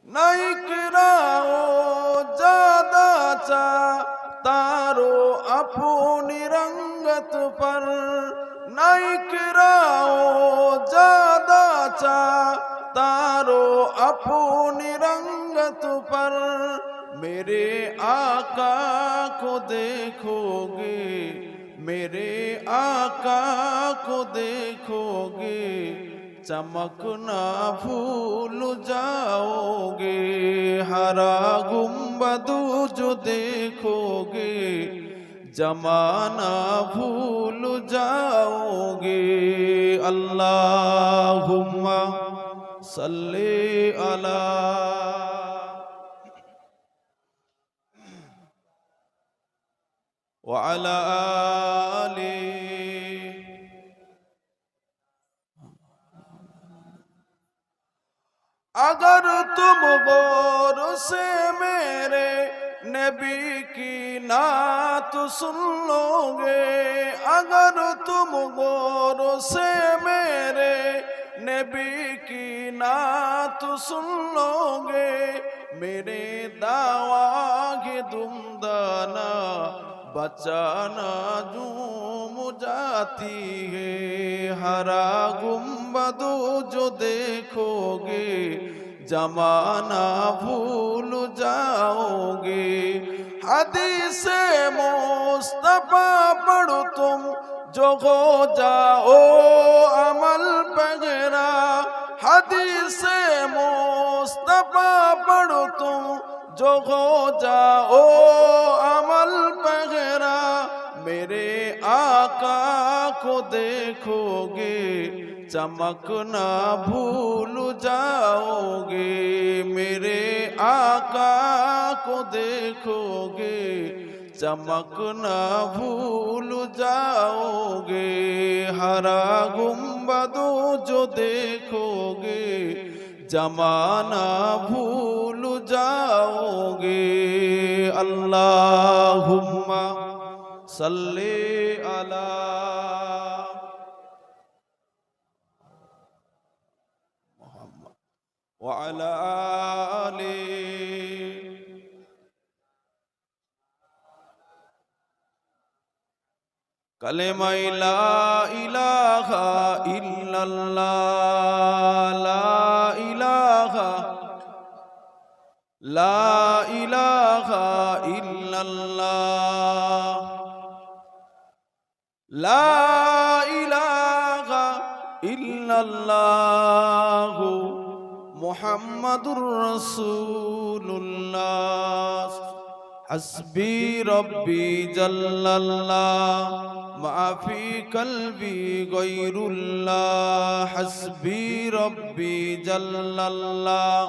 নাইকরাও জাদা চা তারো আপনি রঙ্গত পর নাইকরাও জাদা চা तारो अपनी रंगत पर मेरे आका को देखोगे मेरे आका को देखोगे चमकना भूल जाओगे हरा गुम्बद जो देखोगे जमाना भूल जाओगे अल्लाहुम्मा सल्ले अला व अला आले अगर तुम गौर से मेरे नबी की नात सुन लोगे अगर तुम गौर से मेरे नबी की नात सुन लोगे मेरे दावा के दुमदाना बचाना झूम जाती है हरा गुम्बद जो देखोगे जमाना भूल जाओगे हदीस मुस्तफा पढ़ो तुम जो हो जाओ अमल पगरा हदीस मुस्तफा पढ़ो तुम जो हो जाओ अमल पगरा मेरे आका को देखोगे चमकना भूल जाओगे मेरे आका को देखोगे चमकना भूल जाओगे हरा गुम्बद जो देखोगे जमाना भूल जाओगे अल्लाहुम्मा सल्ले अला मुहम्मद व अला आले कलेमा ला इलाहा इल्लल्लाह ला इलाहा इल्लल्लाह ला इलाहा इल्लल्लाह मुहम्मदुर रसूलुल्लाह हस्बी रब्बी जल्लल्लाह माफी कल्बी गैरुल्लाह हस्बी रब्बी जल्लल्लाह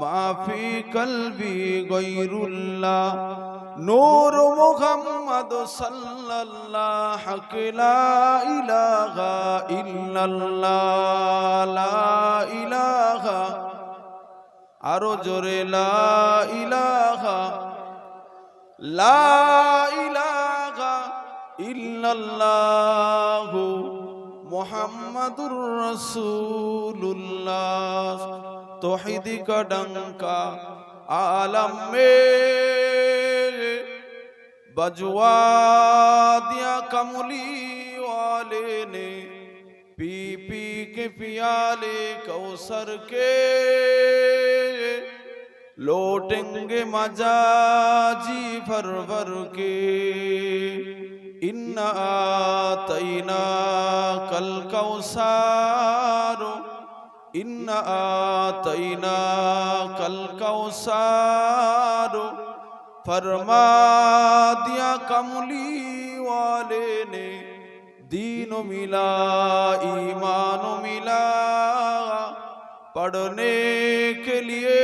माफी कल्बी गैरुल्लाह नूर मुहम्मद सल्लल्लाह हक ला इलाहा इल्लल्लाह ला इलाहा आरो जोरे ला इलाहा इल्लल्लाहु मुहम्मदुर रसूलुल्लाह तौहीद का डंका आलम में बजवा दिया कमली वाले ने पी पी के पियाले कौसर के लौटेंगे मजाजी भर भर के इन्ना आतैना कल कौसारो इन्ना आतैना कल कौसारो फरमा दिया कमली वाले ने दीनो मिला ईमानो मिला पढ़ने के लिए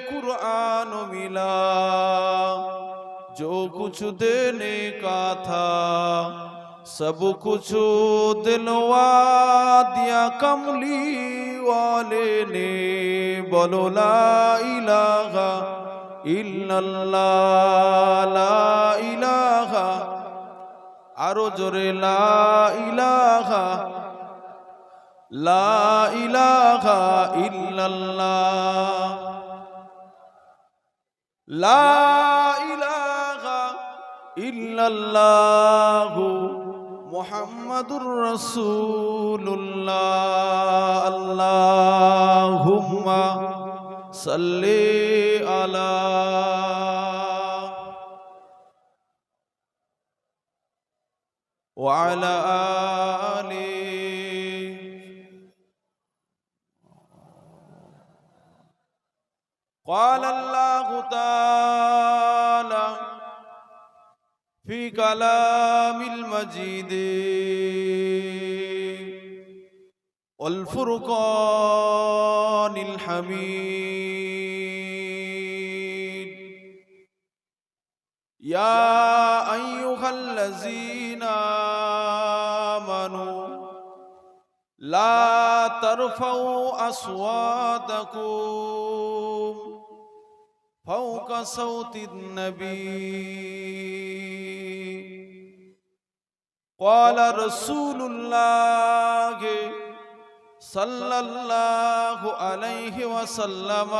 कुरान मिला जो कुछ देने का था सब कुछ दिलवा दिया कमली वाले ने बोलो ला इलाहा इल्लल्लाह ला इलाहा आरो जोरे ला इलाहा ला इलाहा इल्लल्लाह লা ইলাহা ইল্লাল্লাহু মুহাম্মাদুর রাসূলুল্লাহ। আল্লাহুম্মা সাল্লি আলা ওয়া আলা আলি। قال الله تعالى في كلام المجيد والفرقان الحميد يا أيها الذين آمنوا لا ترفعوا أصواتكم فوق صوت النبي قال رسول الله صلى الله عليه وسلم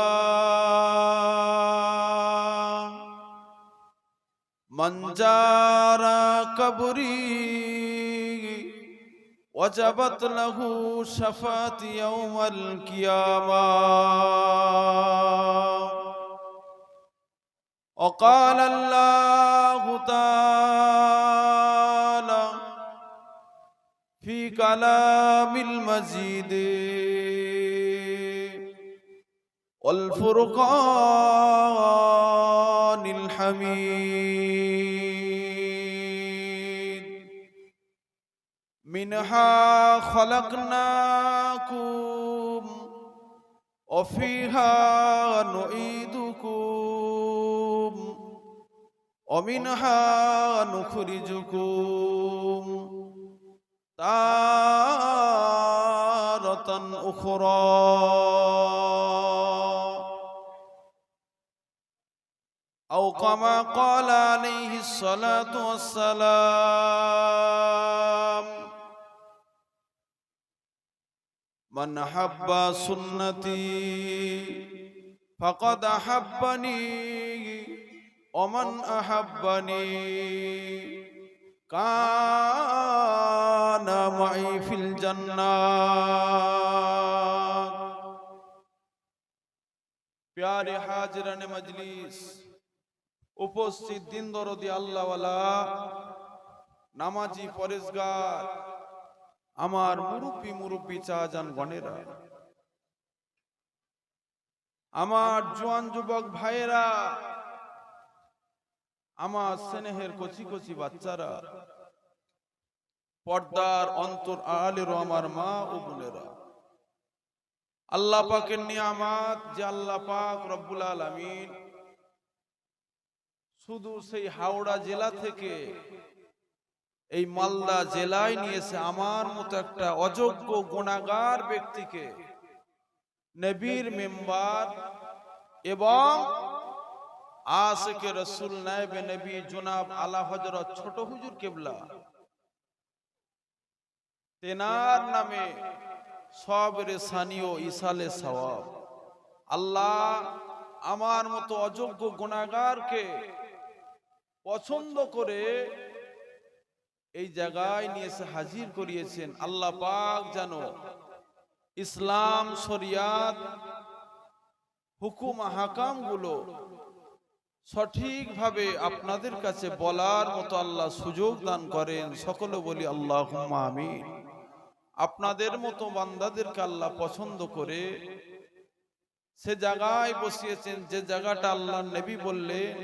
من جار قبري وجبت له شفاعة يوم القيامة وقال الله تعالى في كلام المجيد والفرقان الحميد منها خلقناكم وفيها نعيدكم ومنها نخرجكم تارة أخرى أو كما قال عليه الصلاة والسلام من أحب سنتي فقد أحبني ومن أحبني كان معي في الجنة। प्यारे हाजिरान मजलिस, उपस्थित दिन दरदी আল্লাহ ওয়ালা নামাজি পরেজগার আমার মুরব্বী চাচান গণেরা, আমার জোয়ান যুবক ভাইয়েরা, আমার স্নেহের কচি কচি বাচ্চারা, পর্দার অন্তর আড়ালেরও আমার মা ও বোনেরা, আল্লাহ পাকের নিয়ামত যে আল্লাহ পাক রব্বুল আলামিন শুধু সেই হাওড়া জেলা থেকে এই মালদা জেলায় নিয়েছে আমার মতো একটা অযোগ্য গুনাহগার ব্যক্তিকে নবীর মেম্বার এবং আশিকে রাসূল নায়েবে নবী জনাব আলা হযরত ছোট হুজুর কেবলা তেনার নামে সবরে সানিও ইসালে সওয়াব। আল্লাহ আমার মতো অযোগ্য গুনাহগারকে পছন্দ করে এই জায়গায় নিয়ে এসে হাজির করিয়েছেন। আল্লাহ পাক যেন ইসলাম শরিয়াত হুকুম হাকাম গুলো সঠিকভাবে আপনাদের কাছে বলার মতো আল্লাহ সুযোগ দান করেন। সকলে বলি আল্লাহুম্মা আমিন। আপনাদের মতো বান্দাদেরকে আল্লাহ পছন্দ করে সে জায়গায় বসিয়েছেন যে জায়গাটা আল্লাহর নবী বললেন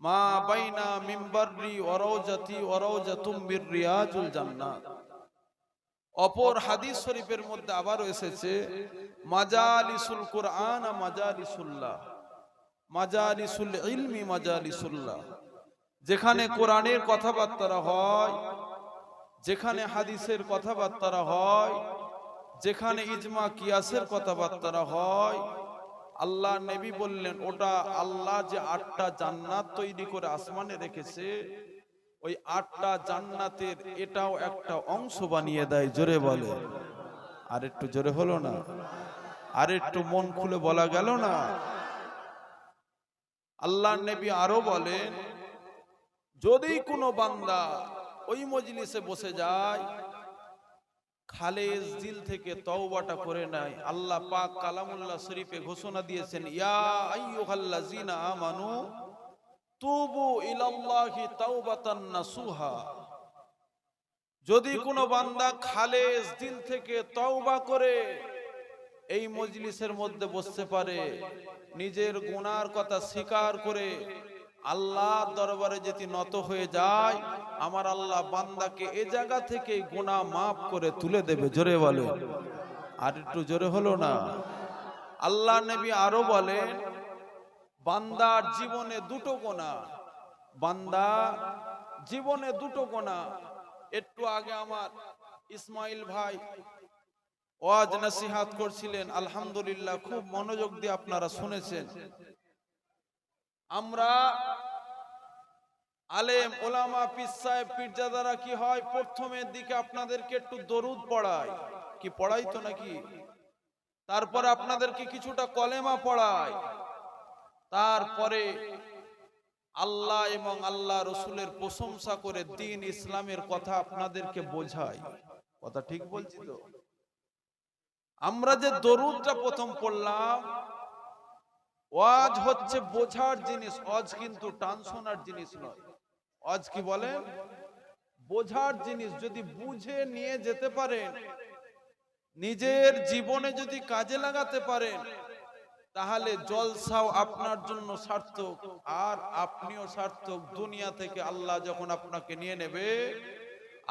মা বাইনা মিম্বারি ওয়া রাওজাতি ওয়া রাওজাতুম মির রিয়াজুল জান্নাত। অপর হাদিস শরীফের মধ্যে আবারও এসেছে মাজালিসুল কুরআন মাজালিসুল্লাহ, মাজালিসুল ইলমি মাজালিসুল্লাহ। যেখানে কোরআনের কথাবার্তা হয়, যেখানে হাদিসের কথাবার্তা হয়, যেখানে ইজমা কিয়াসের কথাবার্তা হয়, আল্লাহ নবী বললেন ওটা আল্লাহ যে 8টা জান্নাত তৈরি করে আসমানে রেখেছে ওই 8টা জান্নাতের এটাও একটা অংশ বানিয়ে দেয়। জোরে বলে, আর একটু জোরে হলো না? আর একটু মন খুলে বলা গেল না? আল্লাহর নবী আরো বলেন, যদি কোনো বান্দা ওই মজলিসে বসে যায়, খালেস দিল থেকে তওবাটা করে নেয়, আল্লাহ পাক কালামুল্লাহ শরীফে ঘোষণা দিয়েছেন, ইয়া আইয়ুহাল্লাযিনা আমানু তুবু ইলাল্লাহি তাওবাতান নাসুহা। যদি কোনো বান্দা খালেস দিল থেকে তওবা করে এই মজলিসের মধ্যে বসতে পারে, নিজের গুনার কথা স্বীকার করে আল্লাহর দরবারে যদি নত হয়ে যায়, আমার আল্লাহ বান্দাকে এ জায়গা থেকে গুনাহ মাফ করে তুলে দেবে। জোরে বলে, আর একটু জোরে হলো না? আল্লাহ নবী আরো বলেন, বান্দার জীবনে দুটো গুনাহ, বান্দা জীবনে দুটো গুনাহ। একটু আগে আমার ইসমাইল ভাই ওয়াজ নসিহত করছিলেন, আলহামদুলিল্লাহ খুব মনোযোগ দিয়ে আপনারা শুনেছেন। আমরা আলেম ওলামা পীর সাহেব পীরজাদারা কি হয়, প্রথমের দিকে আপনাদেরকে একটু দরুদ পড়ায়, কি পড়াই তো নাকি, তারপরে আপনাদেরকে কিছুটা কলেমা পড়ায়, তারপরে আল্লাহ এবং আল্লাহ রসুলের প্রশংসা করে দ্বীন ইসলামের কথা আপনাদেরকে বোঝায়। কথা ঠিক বলছি তো? আমরা যে দরুদটা প্রথম পড়লাম, ওয়াজ হচ্ছে বোঝার জিনিস, ওয়াজ কিন্তু টান শোনার জিনিস নয়। ওয়াজ কি বলেন? বোঝার জিনিস। যদি বুঝে নিয়ে যেতে পারেন, নিজের জীবনে যদি কাজে লাগাতে পারেন, তাহলে জলসাও আপনার জন্য সার্থক, আর আপনিও সার্থক। দুনিয়া থেকে আল্লাহ যখন আপনাকে নিয়ে নেবে,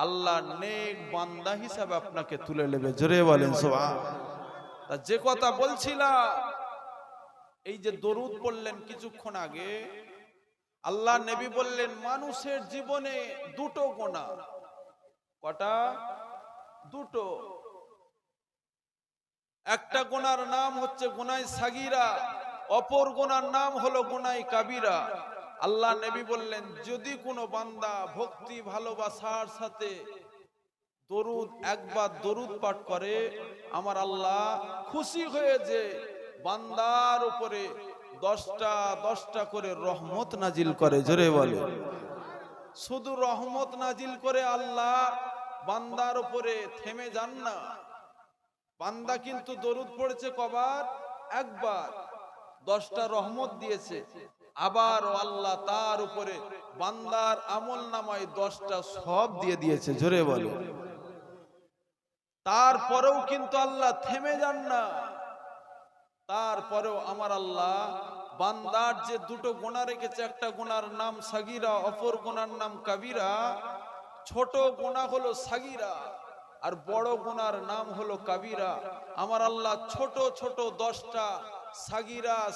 আল্লাহ নেক বান্দা হিসাবে আপনাকে তুলে নেবে। জোরে বলেন সুবহানাল্লাহ। তা যে কথা বলছিলাম, এই যে দরুদ পড়লেন কিছুক্ষণ আগে, আল্লাহ নবী বললেন মানুষের জীবনে দুটো গুনাহ। কটা? দুটো। একটা গুনার নাম হচ্ছে গুনাহ সাগীরা, অপর গুনার নাম হলো গুনাহ কাবীরা। আল্লাহ নবী বললেন, যদি কোনো বান্দা ভক্তি ভালোবাসার সাথে দরুদ, একবার দরুদ পাঠ করে, আমার আল্লাহ খুশি হয়ে যে বান্দার উপরে 10টা করে রহমত নাজিল করে। জোরে বলে, শুধু রহমত নাজিল করে আল্লাহ বান্দার উপরে থেমে যান না। বান্দা কিন্তু দরুদ পড়েছে কবার? একবার, 10টা রহমত দিয়েছে। আবার আল্লাহ তার উপরে বান্দার আমল নামায় 10টা সওয়াব দিয়ে দিয়েছে। জোরে বলে, তারপরেও কিন্তু আল্লাহ থেমে যান না। তারপরেও আমার আল্লাহ বান্দার যে দুটো গুনাহ রেখেছে, একটা গুনার নাম সাগীরা, অপর গুনার নাম কাবীরা। ছোট গুনাহ হলো সাগীরা, আর বড় গুনার নাম হলো কাবীরা। আমার আল্লাহ ছোট ছোট 10টা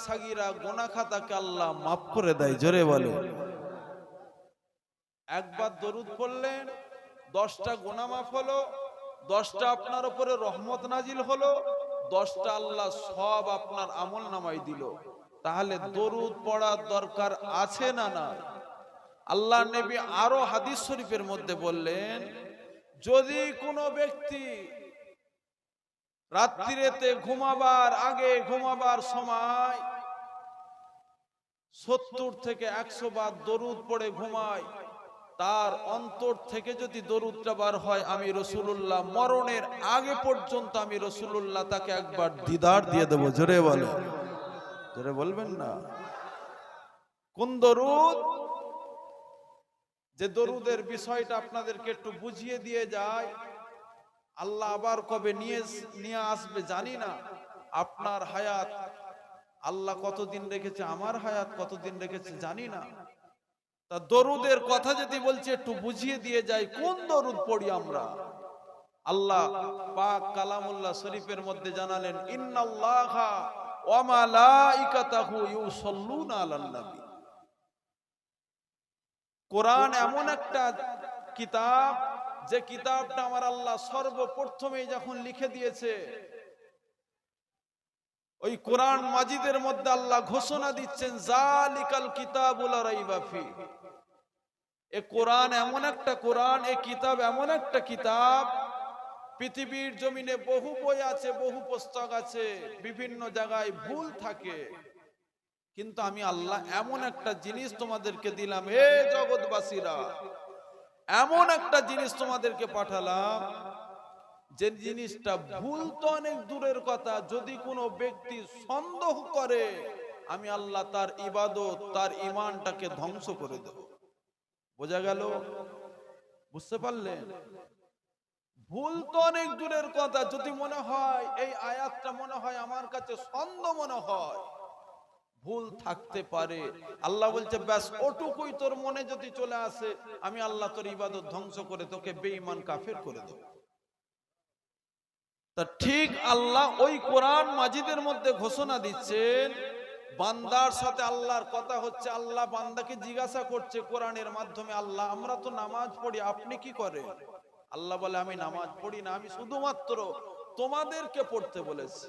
সাগীরা গুনাহ খাতাকে আল্লাহ মাফ করে দেয়। জোরে বলে, একবার দরুদ পড়লেন, 10টা গুনাহ মাফ হলো, 10টা আপনার উপরে রহমত নাজিল হলো, 10টা আল্লাহ সব আপনার আমল নামাই দিল। তাহলে দরুদ পড়ার দরকার আছে না না? আল্লাহ নবী আরো হাদিস শরীফের মধ্যে বললেন, যদি কোনো ব্যক্তি রাত্রিতে ঘুমাবার আগে, ঘুমাবার সময় 70 থেকে 100 বার দরুদ পড়ে ঘুমায়, তার অন্তর থেকে যদি দরুদটা বার হয়, আমি রাসূলুল্লাহ মরণের আগে পর্যন্ত আমি রাসূলুল্লাহ তাকে একবার দিদার দিয়ে দেব। জোরে বলে, জোরে বলবেন না? কোন দরুদ? যে দরুদের বিষয়টা আপনাদেরকে একটু বুঝিয়ে দিয়ে যায়। আল্লাহ আবার কবে নিয়ে আসবে জানি না। আপনার হায়াত আল্লাহ কতদিন রেখেছে, আমার হায়াত কতদিন রেখেছে জানি না। তা দরুদের কথা যদি বলছি, একটু বুঝিয়ে দিয়ে যায় কোন দরুদ পড়ি আমরা। আল্লাহ পাক কালামুল্লাহ শরীফের মধ্যে জানালেন, ইন্নাল্লাহা ওয়া মালাইকাতাহু ইউসাল্লুনা আলান নবী। কোরআন এমন একটা কিতাব, যে কিতাবটা আমার আল্লাহ সর্বপ্রথমেই যখন লিখে দিয়েছে, ওই কোরআন মাজিদের মধ্যে আল্লাহ ঘোষণা দিচ্ছেন, জালিকাল কিতাবুল লা রাইবা ফি। এ কোরআন এমন একটা কোরআন, এ কিতাব এমন একটা কিতাব, পৃথিবীর জমিনে বহু বই আছে, বহু পুস্তক আছে, বিভিন্ন জায়গায় ভুল থাকে, কিন্তু আমি আল্লাহ এমন একটা জিনিস তোমাদেরকে দিলাম, হে জগৎবাসীরা, এমন একটা জিনিস তোমাদেরকে পাঠালাম, যে জিনিসটা ভুল তো অনেক দূরের কথা, যদি কোনো ব্যক্তি সন্দেহ করে আমি আল্লাহ তার ইবাদত, তার ঈমানটাকে ধ্বংস করে দেব। বোঝা গেল? বুঝতে পারলেন? ভুল তো অনেক দূরের কথা, যদি মনে হয় এই আয়াতটা মনে হয় আমার কাছে সন্দেহ মনে হয়, ভুল থাকতে পারে, আল্লাহ বলছে ব্যাস ওটুকুই তোর মনে যদি চলে আসে, আমি আল্লাহ তোর ইবাদত ধ্বংস করে তোকে বেঈমান কাফের করে দেব। তা ঠিক আল্লাহ ওই কোরআন মাজিদের মধ্যে ঘোষণা দিচ্ছেন, বান্দার সাথে আল্লাহর কথা হচ্ছে। আল্লাহ বান্দাকে জিজ্ঞাসা করছে কোরআনের মাধ্যমে, আল্লাহ আমরা তো নামাজ পড়ি, আপনি কি করেন? আল্লাহ বলে আমি নামাজ পড়ি না, আমি শুধুমাত্র তোমাদেরকে পড়তে বলেছি।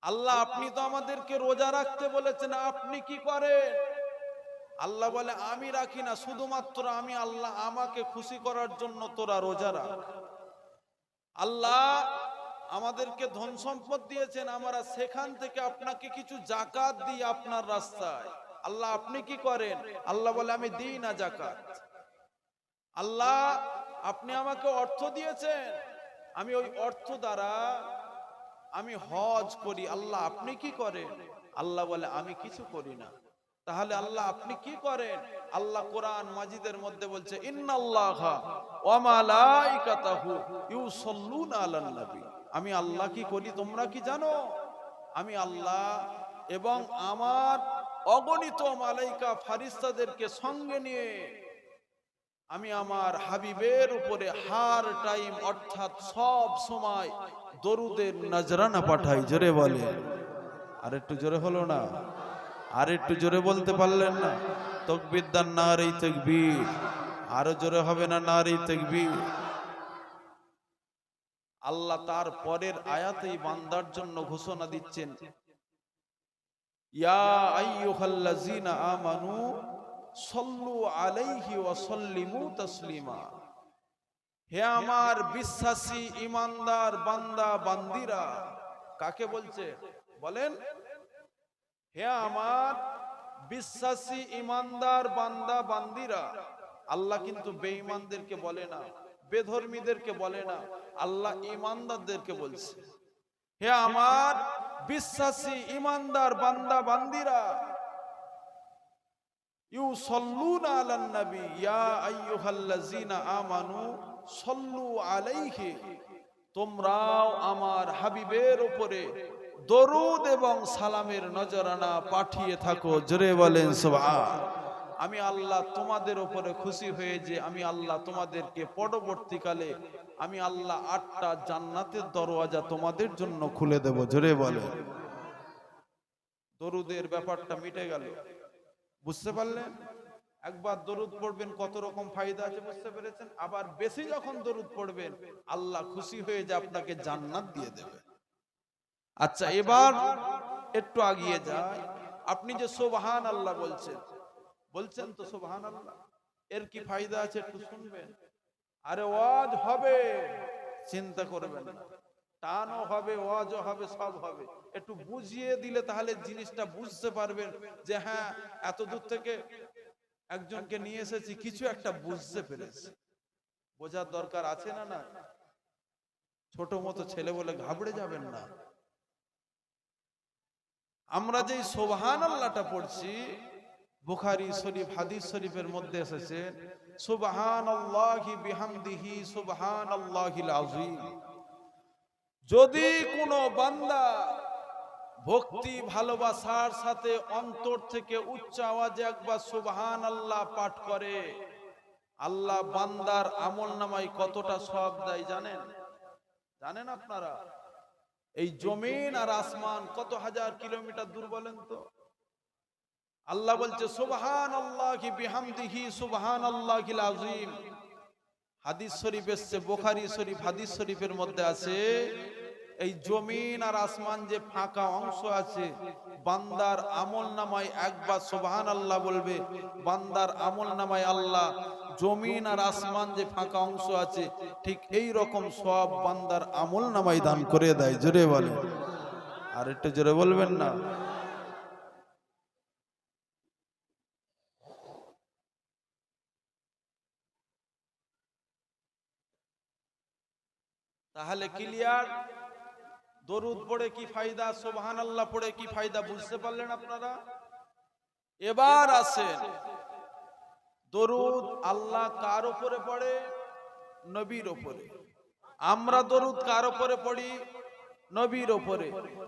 আল্লাহ আপনি তো আমাদেরকে রোজা রাখতে বলেছেন, আপনি কি করেন? আল্লাহ বলে আমি রাখি না, শুধুমাত্র আমি আল্লাহ, আমাকে খুশি করার জন্য তোরা রোজা রাখ। আল্লাহ আমাদেরকে ধন সম্পদ দিয়েছেন, আমরা সেখান থেকে আপনাকে কিছু জাকাত দিই আপনার রাস্তায়। আল্লাহ আপনি কি করেন? আল্লাহ বলে আমি দিই না জাকাত। আল্লাহ আপনি আমাকে অর্থ দিয়েছেন, আমি ওই অর্থ দ্বারা আমি হজ করি। আল্লাহ আপনি কি করেন? আল্লাহ বলে আমি কিছু করি না। তাহলে আল্লাহ আপনি কি করেন? আল্লাহ কোরআন মাজিদের মধ্যে বলছে ইন্নাল্লাহা ওয়া মালাইকাতাহু ইউসাল্লুনা আলান নবী। আমি আল্লাহ কি করি তোমরা কি জানো? আমি আল্লাহ এবং আমার অগণিত মালাইকা ফারিস্তাদেরকে সঙ্গে নিয়ে আমি আমার হাবিবের উপরে হার টাইম অর্থাৎ সব সময় দরুদের নজরানা পাঠাই। জোরে বলে, আর একটু জোরে হলো না? আর একটু জোরে বলতে পারলেন না? তাকবীর দান, নারে তাকবীর। আরো জোরে হবে না? নারে তাকবীর। আল্লাহ তার পরের আয়াতেই বান্দার জন্য ঘোষণা দিচ্ছেন, ইয়া আইয়ুহাল্লাযীনা আমানু সাল্লু আলাইহি ওয়া সাল্লিমু তাসলিমা। হে আমার বিশ্বাসী ঈমানদার বান্দা বান্দিরা। কাকে বলছে বলেন? হে আমার বিশ্বাসী ঈমানদার বান্দা বান্দিরা। আল্লাহ কিন্তু বেঈমানদেরকে বলে না, বেধর্মীদেরকে বলে না, আল্লাহ ঈমানদারদেরকে বলছে। হে আমার বিশ্বাসী ঈমানদার বান্দা বান্দিরা, ইউসাল্লুনা আলান নবী ইয়া আইয়ুহাল্লাযীনা আমানু সাল্লু আলাইহি। তোমরাও আমার হাবিবের উপরে দরুদ এবং সালামের নজরানা পাঠিয়ে থাকো। জোরে বলেন সুবহান। আমি আল্লাহ তোমাদের উপরে খুশি হয়ে যে আমি আল্লাহ তোমাদেরকে পরবর্তীকালে আমি আল্লাহ 8টা জান্নাতের দরওয়াজা তোমাদের জন্য খুলে দেব। জোরে বলেন। দরুদের ব্যাপারটা মিটে গেল। বুঝতে পারলেন? একবার দরুদ পড়বেন কত রকম ফায়দা আছে, বুঝতে পেরেছেন? আবার বেশি যখন দরুদ পড়বেন আল্লাহ খুশি হয়ে যে আপনাকে জান্নাত দিয়ে দেবে। আচ্ছা, এবার একটু আগিয়ে যায়। আপনি যে সুবহান আল্লাহ বলছেন তো সুবহান আল্লাহ, এর কি ফায়দা আছে একটু শুনবেন। আরে ওয়াজ হবে, চিন্তা করবেন না, টানও হবে, ওয়াজও হবে, সব হবে। একটু বুঝিয়ে দিলে তাহলে জিনিসটা বুঝতে পারবেন যে হ্যাঁ এত দূর থেকে একজনকে নিয়ে এসেছি, কিছু একটা বুঝতে পেরেছি। বোঝার দরকার আছে না? না, ছোট মতো ছেলে বলে ঘাবড়ে যাবেন না। আমরা যেই সুবহানাল্লাহটা পড়ছি, বুখারী শরীফ হাদিস শরীফের মধ্যে এসেছে সুবহানাল্লাহি বিহামদিহি সুবহানাল্লাহিল আযীম। যদি কোনো বান্দা ভক্তি ভালোবাসার সাথে অন্তর থেকে উচ্চ আওয়াজে একবার সুবহানাল্লাহ পাঠ করে, আল্লাহ বান্দার আমলনামায় কতটা সওয়াব দেয় জানেন? জানেন আপনারা? এই জমিন আর আসমান কত হাজার কিলোমিটার দূর বলেন তো? আল্লাহ বলছে সুবহানাল্লাহি বিহামদিহি সুবহানাল্লাহিল আযীম। হাদিস শরীফ এসেছে, বুখারী শরীফ হাদিস শরীফের মধ্যে আছে, এই জমিন আর আসমান যে ফাঁকা অংশ আছে, বান্দার আমলনামায় একবার সুবহানাল্লাহ বলবে, বান্দার আমলনামায় আল্লাহ জমিন আর আসমান যে ফাঁকা অংশ আছে ঠিক এই রকম সব বান্দার আমলনামায় দান করে দেয়। জোরে বলে, আর একটু জোরে বলবেন না? তাহলে ক্লিয়ার। দরুদ পড়ে কি ফায়দা, সুবহানাল্লাহ পড়ে কি ফায়দা, বুঝতে পারলেন আপনারা? এবার আসেন, দরুদ আল্লাহ কার উপরে পড়ে? নবীর উপরে। আমরা দরুদ কার উপরে পড়ি? নবীর উপরে।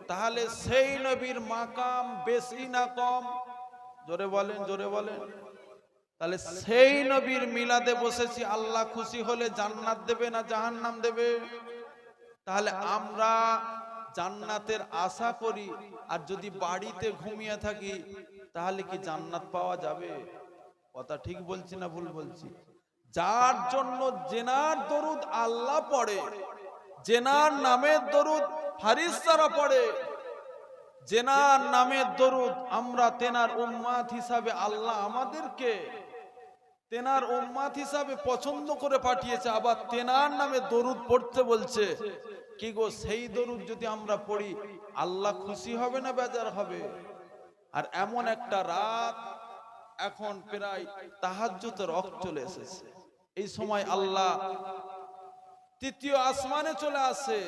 তাহলে সেই নবীর মাকাম বেশি না কম? জোরে বলেন, জোরে বলেন। তাহলে সেই নবীর মিলাদে বসেছি, আল্লাহ খুশি হলে জান্নাত দেবে না জাহান্নাম দেবে? তাহলে আমরা জান্নাতের আশা করি, আর যদি বাড়িতে ঘুমিয়ে থাকি তাহলে কি জান্নাত পাওয়া যাবে? কথা ঠিক বলছি না ভুল বলছি? যার জন্য জেনার দরুদ আল্লাহ পড়ে, জেনার নামের দরুদ ফারিস্তারা পড়ে, জেনার নামের দরুদ আমরা তেনার উম্মাত হিসাবে আল্লাহ আমাদেরকে তেনার উম্মাত হিসাবে পছন্দ করে পাঠিয়েছে, আবার তেনার নামে দরুদ পড়তে বলছে। কি গো, সেই দরুদ যদি আমরা পড়ি আল্লাহ খুশি হবে না বেজার হবে? আর এমন একটা রাত, এখন প্রায় তাহাজ্জুদের ওয়াক্ত চলে এসেছে, এই সময় আল্লাহ তৃতীয় আসমানে চলে আসে।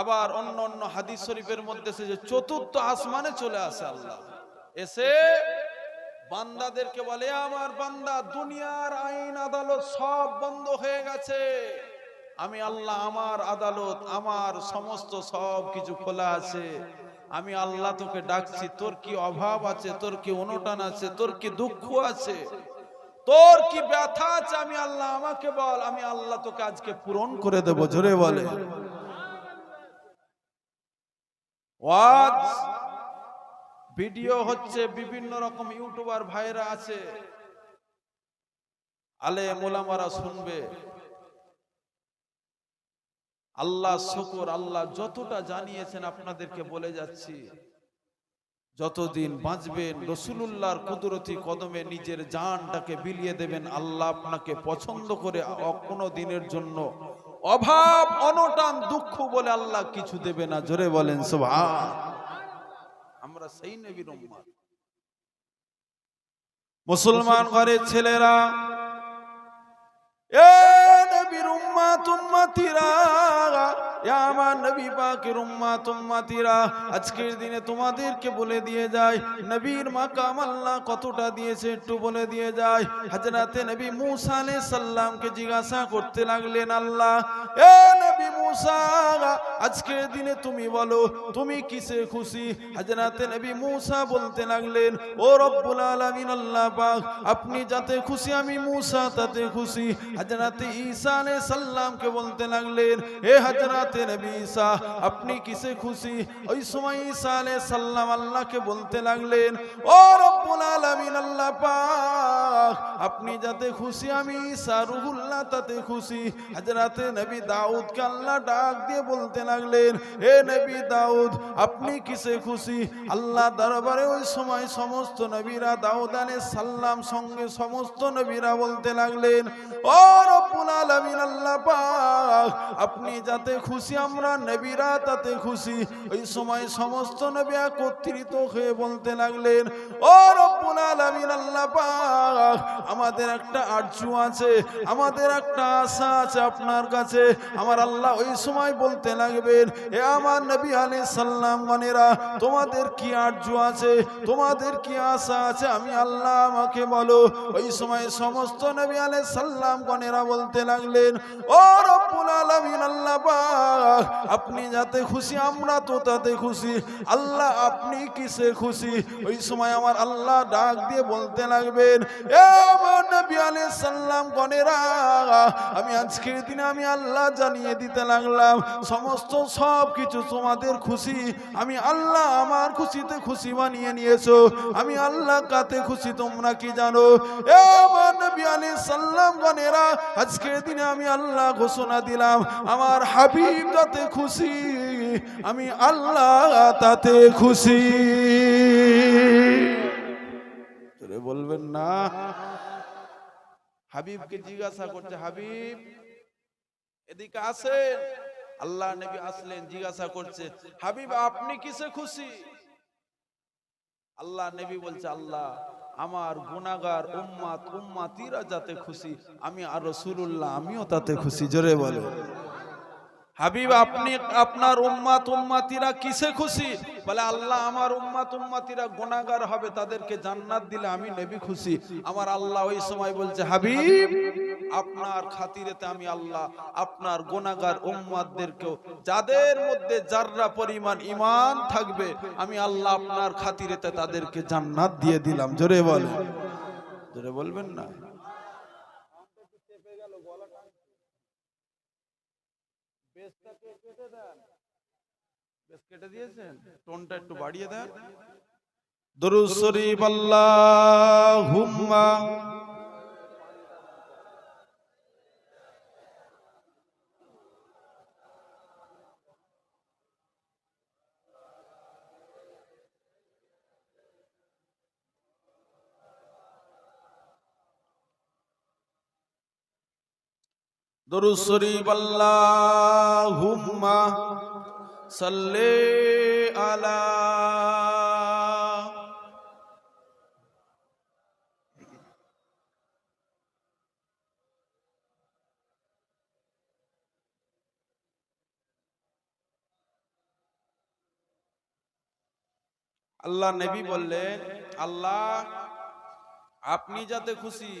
আবার অন্য অন্য হাদিস শরীফের মধ্যে এসেছে চতুর্থ আসমানে চলে আসে আল্লাহ। এসে বান্দাদেরকে বলে, আমার বান্দা, দুনিয়ার আইন আদালত সব বন্ধ হয়ে গেছে, আমি আল্লাহ আমার আদালত, আমার সমস্ত সব কিছু খোলা আছে, আমি আল্লাহ তোকে ডাকছি, তোর কি অভাব আছে, তোর কি অনটন আছে, তোর কি দুঃখ আছে, তোর কি ব্যথা আছে, আমি আল্লাহ আমাকে বল, আমি আল্লাহ তোকে আজকে পূরণ করে দেব। জোরে বলে। ওয়াজ ভিডিও হচ্ছে, বিভিন্ন রকম ইউটিউবার ভাইরা আছে, আলেম ওলামারা শুনবে। আল্লাহ শুকর, আল্লাহ যতটা জানিয়েছেন আপনাদেরকে বলে যাচ্ছি, যতদিন বাঁচবেন রাসূলুল্লাহর কুদরতি কদমে নিজের জানটাকে বিলিয়ে দেবেন, আল্লাহ আপনাকে পছন্দ করে কোনো দিনের জন্য অভাব অনটন দুঃখ বলে আল্লাহ কিছু দেবে না। জোরে বলেন সুবহান। আমরা সেই নবীর উম্মত। মুসলমান ঘরের ছেলেরা, এ নবীর উম্মত উম্মতিরা, আমার নবী পাকের উম্মত উম্মতিরা, আজকের দিনে তোমাদেরকে বলে দিয়ে যায় নবীর মাকাম আল্লাহ কতটা দিয়েছে, একটু বলে দিয়ে যায়। হযরতে নবী মূসা আলাইহিস সালামকে জিজ্ঞাসা করতে লাগলেন আল্লাহ, এ নবী মূসা, আজকের দিনে তুমি বলো তুমি কিসে খুশি? হযরতে নবী মূসা বলতে লাগলেন, ও রব্বুল আলামিন আল্লাহ পাক, আপনি যাতে খুশি আমি মূসা তাতে খুশি। হযরতে ঈসা আলাইহিস সালামকে বলতে লাগলেন, হে হযরতে নবী ঈসা, আপনি কিসে খুশি? ওই সময় ঈসা আলাইহিস সালাম আল্লাহকে বলতে লাগলেন, ও রব্বুল আলামিন আল্লাহ পাক, আপনি যাতে খুশি আমি ঈসা রূহুল্লাহ তাতে খুশি। হযরতে নবী দাউদকে আল্লাহ ডাক দিয়ে বলতে লাগলেন, হে নবী দাউদ, আপনি কিসে খুশি? আল্লাহ দরবারে ওই সময় সমস্ত নবীরা, দাউদ আলাইহিস সালাম সঙ্গে সমস্ত নবীরা বলতে লাগলেন, ও রব্বুল আলামিন আল্লাহ পাক, আপনি যাতে খুশি আমরা নবীরা তাতে খুশি। ওই সময় সমস্ত নবী একত্রিত হয়ে বলতে লাগলেন, ও রব্বুল আলামিন আল্লাহ পাক, আমাদের একটা আরজু আছে, আমাদের একটা আশা আছে আপনার কাছে। আমার আল্লাহ ওই সময় বলতে লাগবেন, হে আমার নবী আলাইহিস সালাম গণেরা, তোমাদের কি আরজু আছে, তোমাদের কি আশা আছে, আমি আল্লাহ আমাকে বলো। ওই সময় সমস্ত নবী আলাইহিস সালাম গণেরা বলতে লাগলেন, ও রব্বুল আলামিন আল্লাহ পাক, আপনি যাতে খুশি আমরা তো তাতে খুশি। আল্লাহ আপনি কিসে খুশি? ওই সময় আমার আল্লাহ ডাক দিয়ে বলতে লাগবেন, এ আমার নবী আলাইহিস সালাম গণেরা, আমি আজকের দিনে আমি আল্লাহ জানিয়ে দিতে লাগলাম, সমস্ত সব কিছু তোমাদের খুশি, আমি আল্লাহ আমার খুশিতে খুশি বানিয়ে নিয়েছো। আমি আল্লাহ কাতে খুশি তোমরা কি জানো? এ আমার নবী আলাইহিস সালাম গণেরা, আজকের দিনে আমি আল্লাহ ঘোষণা দিলাম, আমার হাবিব যাতে খুশি আমি আল্লাহ তাতে খুশি। বলবেন না? হাবিবকে জিজ্ঞাসা করছে, হাবিব এদিকে আসেন। আল্লাহ নবী আসলেন, জিজ্ঞাসা করছে, হাবিব আপনি কিসে খুশি? আল্লাহ নবী বলছে, আল্লাহ আমার গুনাহগার উম্মাতিরা যাতে খুশি, আমি আর রাসূলুল্লাহ আমিও তাতে খুশি। জোরে বলো হাবিব, আপনি আপনার উম্মাতিরা কিসে খুশি? বলে আল্লাহ আমার উম্মাতিরা গুনাহগার হবে, তাদেরকে জান্নাত দিলে আমি নবী খুশি। আমার আল্লাহ ওই সময় বলছে, হাবিব আপনার খাতিরেতে আমি আল্লাহ আপনার গুনাহগার উম্মাতদেরকেও, যাদের মধ্যে যাররা পরিমাণ ঈমান থাকবে, আমি আল্লাহ আপনার খাতিরেতে তাদেরকে জান্নাত দিয়ে দিলাম। জোরে বলেন, জোরে বলবেন না? কেটে দিয়েছেন, টোনটা একটু বাড়িয়ে দেন। দরুদ শরীফ আল্লাহুম্মা দরুদ শরীফ আল্লাহুম্মা সাল্লি আলা। আল্লাহ নবী বললেন, আল্লাহ আপনি যাতে খুশি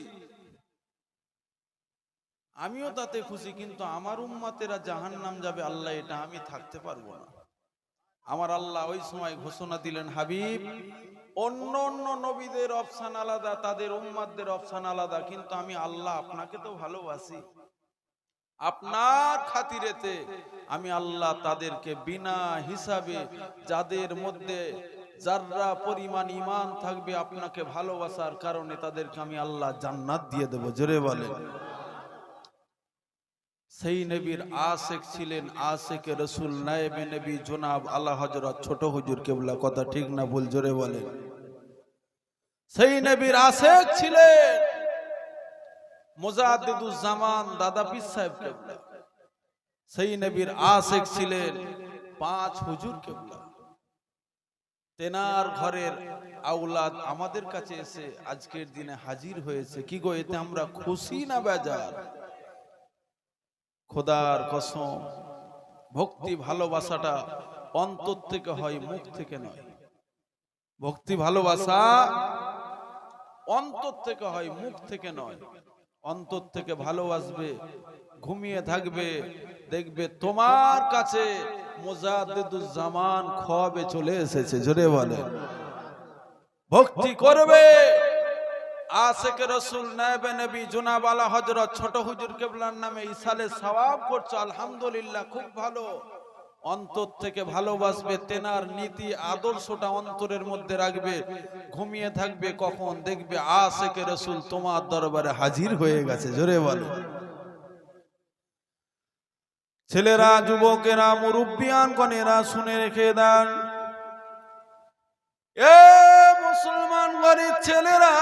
আমিও তাতে খুশি, কিন্তু আমার উম্মতেরা জাহান্নাম যাবে আল্লাহ, এটা আমি থাকতে পারবো না। আমার আল্লাহ ওই সময় ঘোষণা দিলেন, হাবিব অন্য অন্য নবীদের অপশন আলাদা, তাদের উম্মতদের অপশন আলাদা, কিন্তু আমি আল্লাহ আপনাকে তো ভালোবাসি, আপনার খাতিরেতে আমি আল্লাহ তাদেরকে বিনা হিসাবে, যাদের মধ্যে যাররা পরিমাণ ঈমান থাকবে আপনাকে ভালোবাসার কারণে, তাদেরকে আমি আল্লাহ জান্নাত দিয়ে দেব। জোরে বলেন। সেই নবীর আশেক ছিলেন আশেকে রসুল নায়েবে নবী জনাব আলা হযরত ছোট হুজুর কেবলা। কথা ঠিক না ভুল? জোরে বলেন। সেই নবীর আশেক ছিলেন মুজাদ্দিদুজ জামান দাদা পীর সাহেব কেবলা। সেই নবীর আশেক ছিলেন পাঁচ হুজুর কেবলা। তেনার ঘরের আওলাদ আমাদের কাছে এসে আজকের দিনে হাজির হয়েছে। কি গো, এতে আমরা খুশি না বেজার? খোদার কসম, ভক্তি ভালোবাসাটা অন্তর থেকে হয়, মুখ থেকে নয়। ভক্তি ভালোবাসা অন্তর থেকে হয়, মুখ থেকে নয়। অন্তর থেকে ভালোবাসবে, ঘুমিয়ে থাকবে, দেখবে তোমার কাছে মুজাদ্দিদুজ জামান খোয়াবে চলে এসেছে। জোরে বলে। ভক্তি করবে, আশেকে রসুল নায়েবে নবী জনাব আলা হযরত ছোট হুজুর কেবলার নামে ইসালে সওয়াব করছো, আলহামদুলিল্লাহ, খুব ভালো। অন্তর থেকে ভালোবাসবে, তেনার নীতি আদর্শটা অন্তরের মধ্যে রাখবে, ঘুমিয়ে থাকবে, কখন দেখবে আশেকে রসুল তোমার দরবারে হাজির হয়ে গেছে। জোরে বলো। ছেলেরা, যুবকেরা, মুরব্বিয়ান গণেরা শুনে রেখে দেন, এ মুসলমান গরিব ছেলেরা,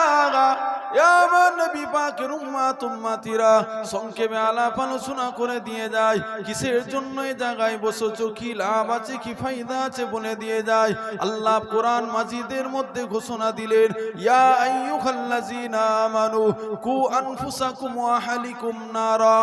আমার নবী পাকের উম্মাতিরা সংক্ষেপে আলাপ আলোচনা করে দিয়ে যায়। কিসের জন্য এই জায়গায় বসেছো, কি লাভ আছে, কি ফায়দা আছে বলে দিয়ে যায়। আল্লাহ কোরআন মাজিদের মধ্যে ঘোষণা দিলেন, ইয়া আইয়ুহাল্লাযীনা আমানু কু আনফুসাকুম ওয়া আহলিকুম নারা।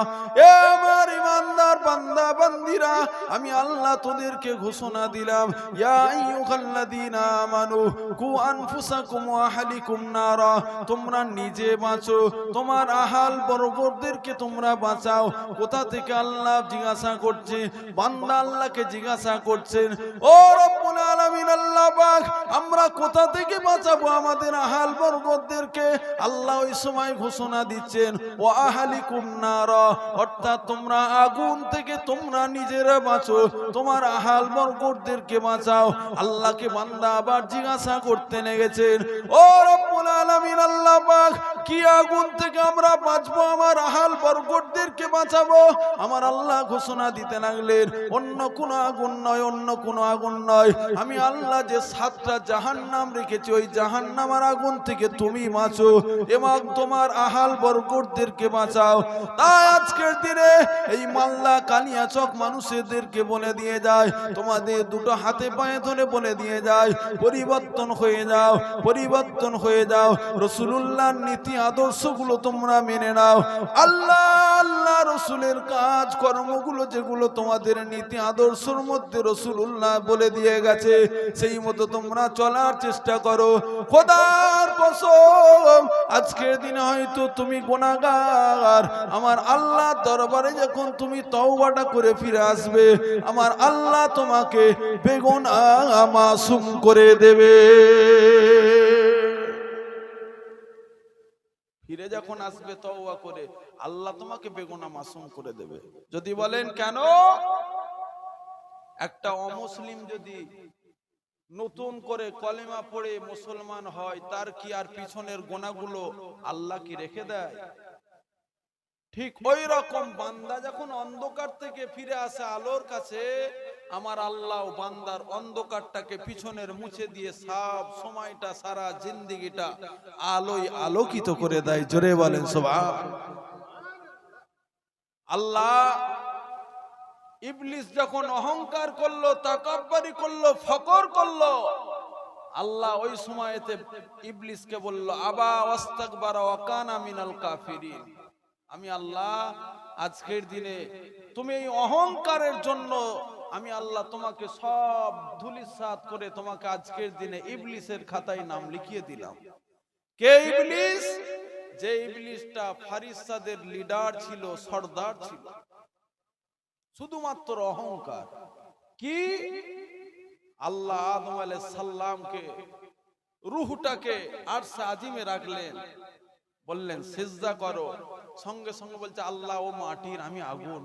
এ আমার ঈমানদার বান্দা বান্দিরা, আমি আল্লাহ তোদেরকে ঘোষণা দিলাম, ইয়া আইয়ুহাল্লাযীনা আমানু কু আনফুসাকুম ওয়া আহলিকুম নারা, তোমরা নিজে বাঁচো, তোমার আহাল বর্গদেরকে তোমরা বাঁচাও। কোথা থেকে? আল্লাহ জিজ্ঞাসা করছে, বান্দা আল্লাহকে জিজ্ঞাসা করছেন, ও রব্বুল আলামিন আল্লাহ পাক, আমরা কোথা থেকে বাঁচাবো আমাদের আহাল বর্গদেরকে? আল্লাহ ওই সময় ঘোষণা দিচ্ছেন, ও আহলিকুম নারা, অর্থাৎ তোমরা আগুন থেকে তোমরা নিজেরা বাঁচো, তোমার আহাল বর্গদেরকে বাঁচাও। আল্লাহকে বান্দা আবার জিজ্ঞাসা করতে লেগেছেন, ও রব্বুল আলামিন আল্লাহ পাক, কি আগুন থেকে আমরা বাঁচবো, আমার আহাল বরকতদেরকে বাঁচাবো। আমার আল্লাহ ঘোষণা দিতে লাগলেন, অন্য কোন আগুন নয়, অন্য কোন আগুন নয়, আমি আল্লাহ যে 7টা জাহান্নাম রেখেছি, ওই জাহান্নামের আগুন থেকে তুমি বাঁচো এবং তোমার আহাল বরকতদেরকে বাঁচাও। তাই আজকের দিনে এই মাল্লা কালিয়াচক মানুষদেরকে বলে দিয়ে যায়, তোমাদের দুটো হাতে পায়ে ধরে বলে দিয়ে যায়, পরিবর্তন হয়ে যাও, পরিবর্তন হয়ে যাও। রাসূলুল্লাহর নীতি আদর্শগুলো তোমরা মেনে নাও। আল্লাহ আল্লাহ রসুলের কাজ কর্মগুলো যেগুলো তোমাদের নীতি আদর্শের মধ্যে রাসূলুল্লাহ বলে দিয়ে গেছে, সেই মতো তোমরা চলার চেষ্টা করো। খোদার কসম, আজকের দিনে হয়তো তুমি গুনাহগার, আমার আল্লাহ দরবারে যখন তুমি তওবাটা করে ফিরে আসবে, আমার আল্লাহ তোমাকে বেগুনাহ মাসুম করে দেবে। ফিরে যখন আসবে তওবা করে, আল্লাহ তোমাকে বেগুনাহ মাসুম করে দেবে। যদি বলেন কেন? একটা অমুসলিম যদি নতুন করে কলেমা পড়ে মুসলমান হয়, তার কি আর পিছনের গুনাহগুলো আল্লাহ কি রেখে দেয়? ঠিক ওই রকম বান্দা যখন অন্ধকার থেকে ফিরে আসে আলোর কাছে, আমার আল্লাহ বান্দার অন্ধকারটাকে পিছনের মুছে দিয়ে সব সময়টা, সারা জিন্দেগিটা আলোয় আলোকিত করে দেয়। জোরে বলেন সুবহানাল্লাহ। আল্লাহ ইবলিস যখন অহংকার করলো, তাকাব্বুরি করলো, ফকর করলো, আল্লাহ ওই সময়তে ইবলিসকে বলল, আবা ওয়াস্তাকবারা ওয়া কানা মিনাল কাফিরিন। আমি আল্লাহ আজকের দিনে তুমি এই অহংকারের জন্য আমি আল্লাহ তোমাকে সব ধুলিসাৎ করে তোমাকে আজকের দিনে ইবলিসের খাতায় নাম লিখিয়ে দিলাম। কে ইবলিস? যে ইবলিসটা ফারিস্তাদের লিডার ছিল, সর্দার ছিল, শুধুমাত্র অহংকার। কি? আল্লাহ আদম আলাইহিস সালামকে রূহটাকে আরশে আজিমে রাখলেন, বললেন সিজদা করো, সঙ্গে সঙ্গে বলছে আল্লাহ ও মাটির, আমি আগুন,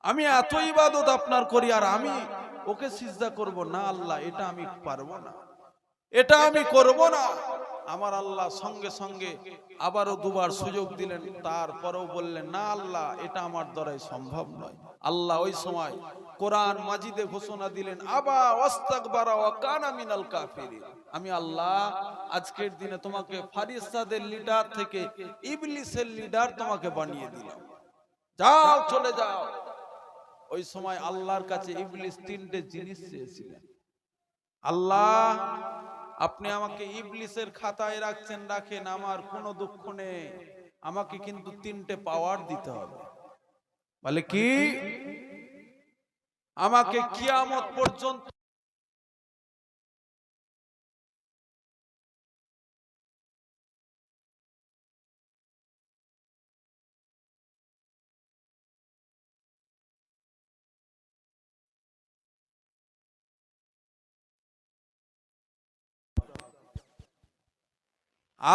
আমি এত ইবাদত আপনার করি আর আমি ওকে সিজদা করব না? আল্লাহ এটা আমি পারবো না, এটা আমি করব না। আমার আল্লাহ সঙ্গে সঙ্গে আবারও দুবার সুযোগ দিলেন, তারপরেও বললেন না আল্লাহ এটা আমার দ্বারাই সম্ভব নয়। আল্লাহ ওই সময় কোরআন মাজিদে ঘোষণা দিলেন, আবা ওয়াস্তাকবারা ওয়া কানা মিনাল কাফিরিন। আমি আল্লাহ আজকের দিনে তোমাকে ফারিস্তাদের লিডার থেকে ইবলিসের লিডার তোমাকে বানিয়ে দিলাম, যাও চলে যাও। ওই সময় আল্লাহর কাছে ইবলিস 3টে জিনিস চেয়েছিলেন, আল্লাহ আপনি আমাকে ইবলিসের খাতায় রাখছেন, রাখেন, আমার কোনো দুঃখ নেই, আমাকে কিন্তু 3টে পাওয়ার দিতে হবে। বলে কি? আমাকে কিয়ামত পর্যন্ত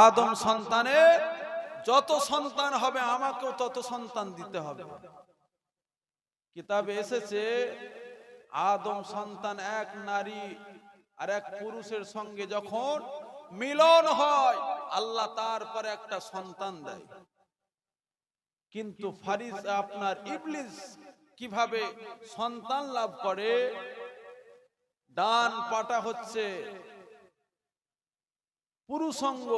আদম সন্তানের যত সন্তান হবে আমাকেও তত সন্তান দিতে হবে। কিতাবে এসেছে আদম সন্তান এক নারী আর এক পুরুষের সঙ্গে যখন মিলন হয়, আল্লাহ তারপরে একটা সন্তান দেয়। কিন্তু ফারিস আপনার ইবলিস কিভাবে সন্তান লাভ করে? ডান পাটা হচ্ছে পুরুষ অঙ্গ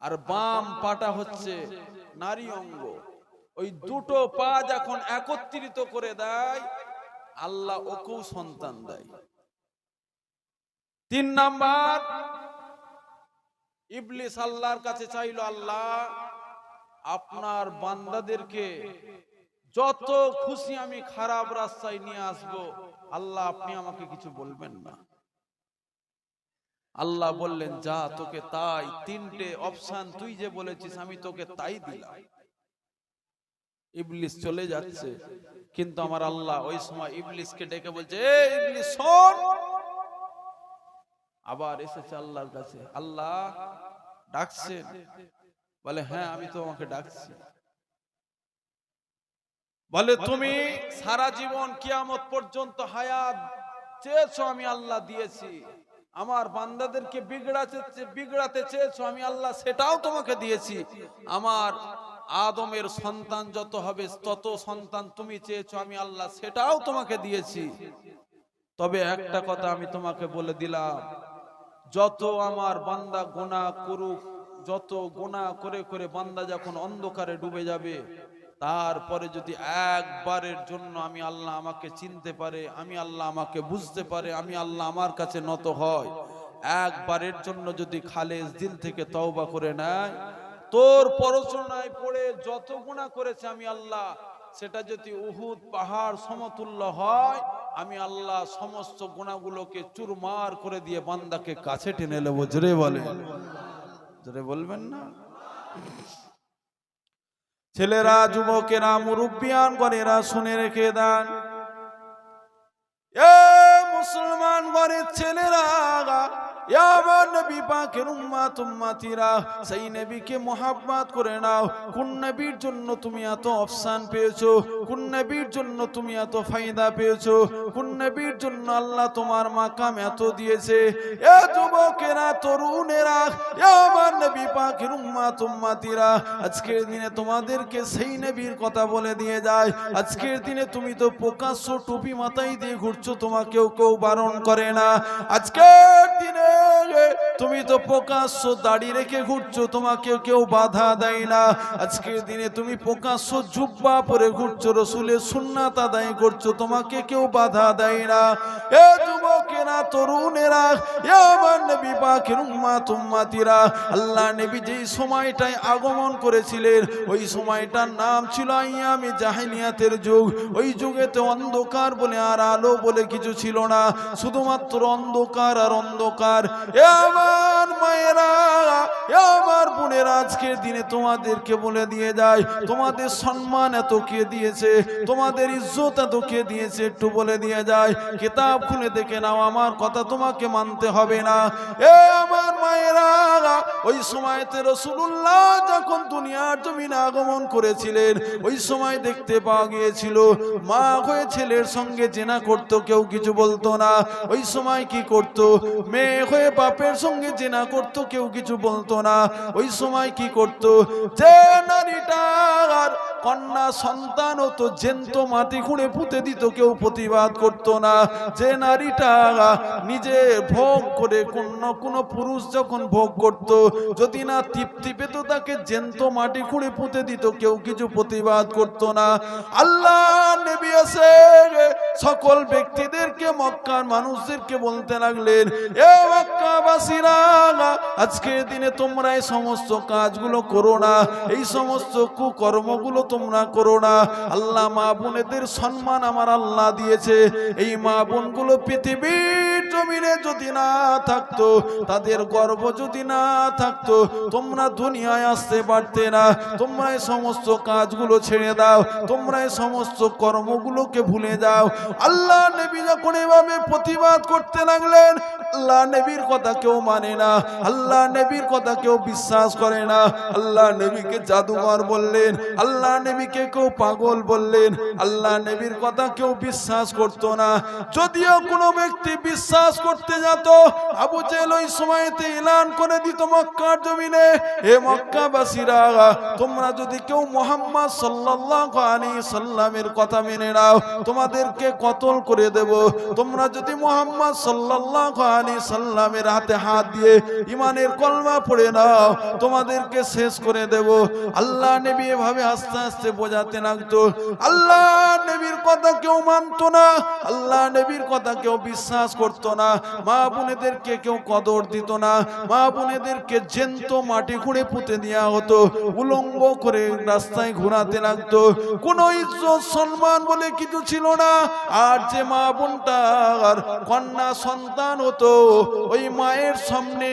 আর বাম পাটা হচ্ছে নারী অঙ্গ। ওই দুটো পা যখন একত্রিত করে দেয়, আল্লাহ ওকেও সন্তান দেয়। 3 নাম্বার, ইবলিস আল্লাহর কাছে চাইল, আল্লাহ আপনার বান্দাদেরকে যত খুশি আমি খারাপ রাস্তায় নিয়ে আসব, আল্লাহ আপনি আমাকে কিছু বলবেন না। আল্লাহ বললেন যা, তোকে তাই 3টে অপশন তুই যে বলেছিস আমি তোকে তাই দিলাম। ইবলিস চলে যাচ্ছে, কিন্তু আমার আল্লাহ ওই সময় ইবলিসকে ডেকে বলছে, এই ইবলিস শোন। আবার এসেছে আল্লাহর কাছে, আল্লাহ ডাকছেন? বলে হ্যাঁ আমি তোমাকে ডাকছি। বলে তুমি সারা জীবন কিয়ামত পর্যন্ত হায়াত চেয়েছো, আমি আল্লাহ দিয়েছি, আমার বান্দাদেরকে বিগড়াতে চেয়েছো, আমি আল্লাহ সেটাও তোমাকে দিয়েছি। আমার আদমের সন্তান যত হবে তত সন্তান তুমি চেয়েছো, আমি আল্লাহ সেটাও তোমাকে দিয়েছি। তবে একটা কথা আমি তোমাকে বলে দিলাম, যত আমার বান্দা গুনাহ করুক, যত গুনাহ করে করে বান্দা যখন অন্ধকারে ডুবে যাবে, তারপরে যদি একবারের জন্য আমি আল্লাহ আমাকে চিনতে পারে, আমি আল্লাহ আমাকে বুঝতে পারে, আমি আল্লাহ আমার কাছে নত হয়, একবারের জন্য যদি খালেস দিল থেকে তওবা করে নেয়, তোর পরচনায় পড়ে যত গুনাহ করেছে আমি আল্লাহ, সেটা যদি উহুদ পাহাড় সমতুল্য হয়, আমি আল্লাহ সমস্ত গুনাহগুলোকে চুরমার করে দিয়ে বান্দাকে কাছে টেনে নেব। জোরে বলে, জোরে বলবেন না? ছেলেরা, যুবকেরা, মুরব্বিয়ান গণেরা শুনে রেখে দেন, এ মুসলমান ঘরের ছেলেরা, আমার নবী পাকের উম্মত উম্মতিরা, সেই নবীকে মোহাব্বত করে নাও। কোন নবীর জন্য তুমি এত অফসান পেয়েছো, কোন নবীর জন্য তুমি এত ফায়দা পেয়েছো, কোন নবীর জন্য আল্লাহ তোমার মাকাম এত দিয়েছে। এ যুবকেরা, তরুণেরা, আমার নবী পাকের উম্মত উম্মতিরা, আজকের দিনে তোমাদেরকে সেই নবীর কথা বলে দিয়ে যায়। আজকের দিনে তুমি তো প্রকাশ্য টুপি মাথায় দিয়ে ঘুরছো, তোমাকেও কেউ বারণ করে না। আজকের দিনে তুমি তো প্রকাশ্য দাড়ি রেখে ঘুরছো, তোমাকে কেউ বাধা দেয় না। আজকের দিনে তুমি প্রকাশ্য জুব্বা পরে ঘুরছো, রাসূলের সুন্নাত আদায় করছো, তোমাকে কেউ বাধা দেয় না। এ যুবকেরা, তরুণেরা, এ আমার নবী পাকের উম্মত উম্মতিরা, আল্লাহ নবী যেই সময়টায় আগমন করেছিলেন, ওই সময়টার নাম ছিল আইয়ামে জাহেলিয়াতের যুগ। ওই যুগেতে অন্ধকার বলে আর আলো বলে কিছু ছিল না, শুধুমাত্র অন্ধকার আর অন্ধকার। এ আমার মায়েরা, এ আমার বোনেরা, আজকের দিনে তোমাদেরকে বলে দিয়ে যায়, তোমাদের সম্মান এত কে দিয়েছে, তোমাদের ইজ্জত এত কে দিয়েছে, একটু বলে দিয়ে যায়। কিতাব খুলে দেখে নাও, আমার কথা তোমাকে মানতে হবে না। এ আমার মায়েরা, ওই সময়তে রাসূলুল্লাহ যখন দুনিয়ার জমিনে আগমন করেছিলেন, ওই সময় দেখতে পাওয়া গিয়েছিল মা হয়ে ছেলের সঙ্গে জেনা করতো, কেউ কিছু বলতো না। ওই সময় কি করতো? মেয়ে হয়ে বাপের সঙ্গে জেনা করতো, কেউ কিছু বলতো না। ওই সময় কি করতো? যে নারীটার কন্যা সন্তান হতো, জ্যান্ত মাটি খুঁড়ে পুঁতে দিত, কেউ প্রতিবাদ করতো না। যে নারীটা নিজে ভোগ করে কোনো পুরুষ যখন ভোগ করত, যদি না তৃপ্তি পেত, তাকে জ্যান্ত মাটি খুঁড়ে পুঁতে দিত, কেউ কিছু প্রতিবাদ করতো না। আল্লাহ নবী আছে সকল ব্যক্তিদেরকে, মক্কার মানুষদেরকে বলতে লাগলেন, এ মক্কাবাসীরা, আজকের দিনে তোমরা এই সমস্ত কাজগুলো করো না, এই সমস্ত কুকর্মগুলো তোমরা করো না। আল্লাহ মা বোনেদের সম্মান আমার আল্লাহ দিয়েছে। এই মা বোনগুলো পৃথিবীর জমিনে যদি না থাকতো, তাদের গর্ব যদি না থাকতো, তোমরা দুনিয়ায় আসতে পারতে না। তোমরা এই সমস্ত কাজগুলো ছেড়ে দাও, তোমরা এই সমস্ত কর্মগুলোকে ভুলে যাও। আল্লাহ নবী যখন এভাবে প্রতিবাদ করতে লাগলেন, আল্লাহ নবীর কথা কেউ মানে না, আল্লাহ নবীর কথা কেউ বিশ্বাস করে না। আল্লাহ নবীকে জাদুকর বললেন, আল্লাহ নবীকে কেউ পাগল বললেন, আল্লাহ নবীর কথা কেউ বিশ্বাস করতো না। যদিও কোনো ব্যক্তি বিশ্বাস করতে যেত, আবু জেহেল ওই সময়তে এলান করে দিত মক্কার জমিনে, হে মক্কাবাসীরা, তোমরা যদি কেউ মুহাম্মদ সাল্লাল্লাহু আলাইহি সাল্লামের কথা মেনে নাও, তোমাদেরকে কতল করে দেব। তোমরা যদি মুহাম্মদ সাল্লাল্লাহু আলাইহি সাল্লামের হাতে হাত দিয়ে ঈমানের কলমা পড়ে নাও, তোমাদেরকে শেষ করে দেব। আল্লাহ নবী এভাবে আস্তে আস্তে বোঝাতে লাগতো। আল্লাহ নবীর কথা কেউ মানতো না, আল্লাহ নবীর কথা কেউ বিশ্বাস করতো না। মা বোনেদেরকে কেউ কদর দিত না, মা বোনেদেরকে জ্যান্ত মাটি খুঁড়ে পুঁতে দেওয়া হতো, উলঙ্গ করে রাস্তায় ঘোরাতে লাগতো। কোনো ইজ্জত সম্মান বলে কিছু ছিল না। আর যে মা বোনটার কন্যা সন্তান হতো, ওই মায়ের সামনে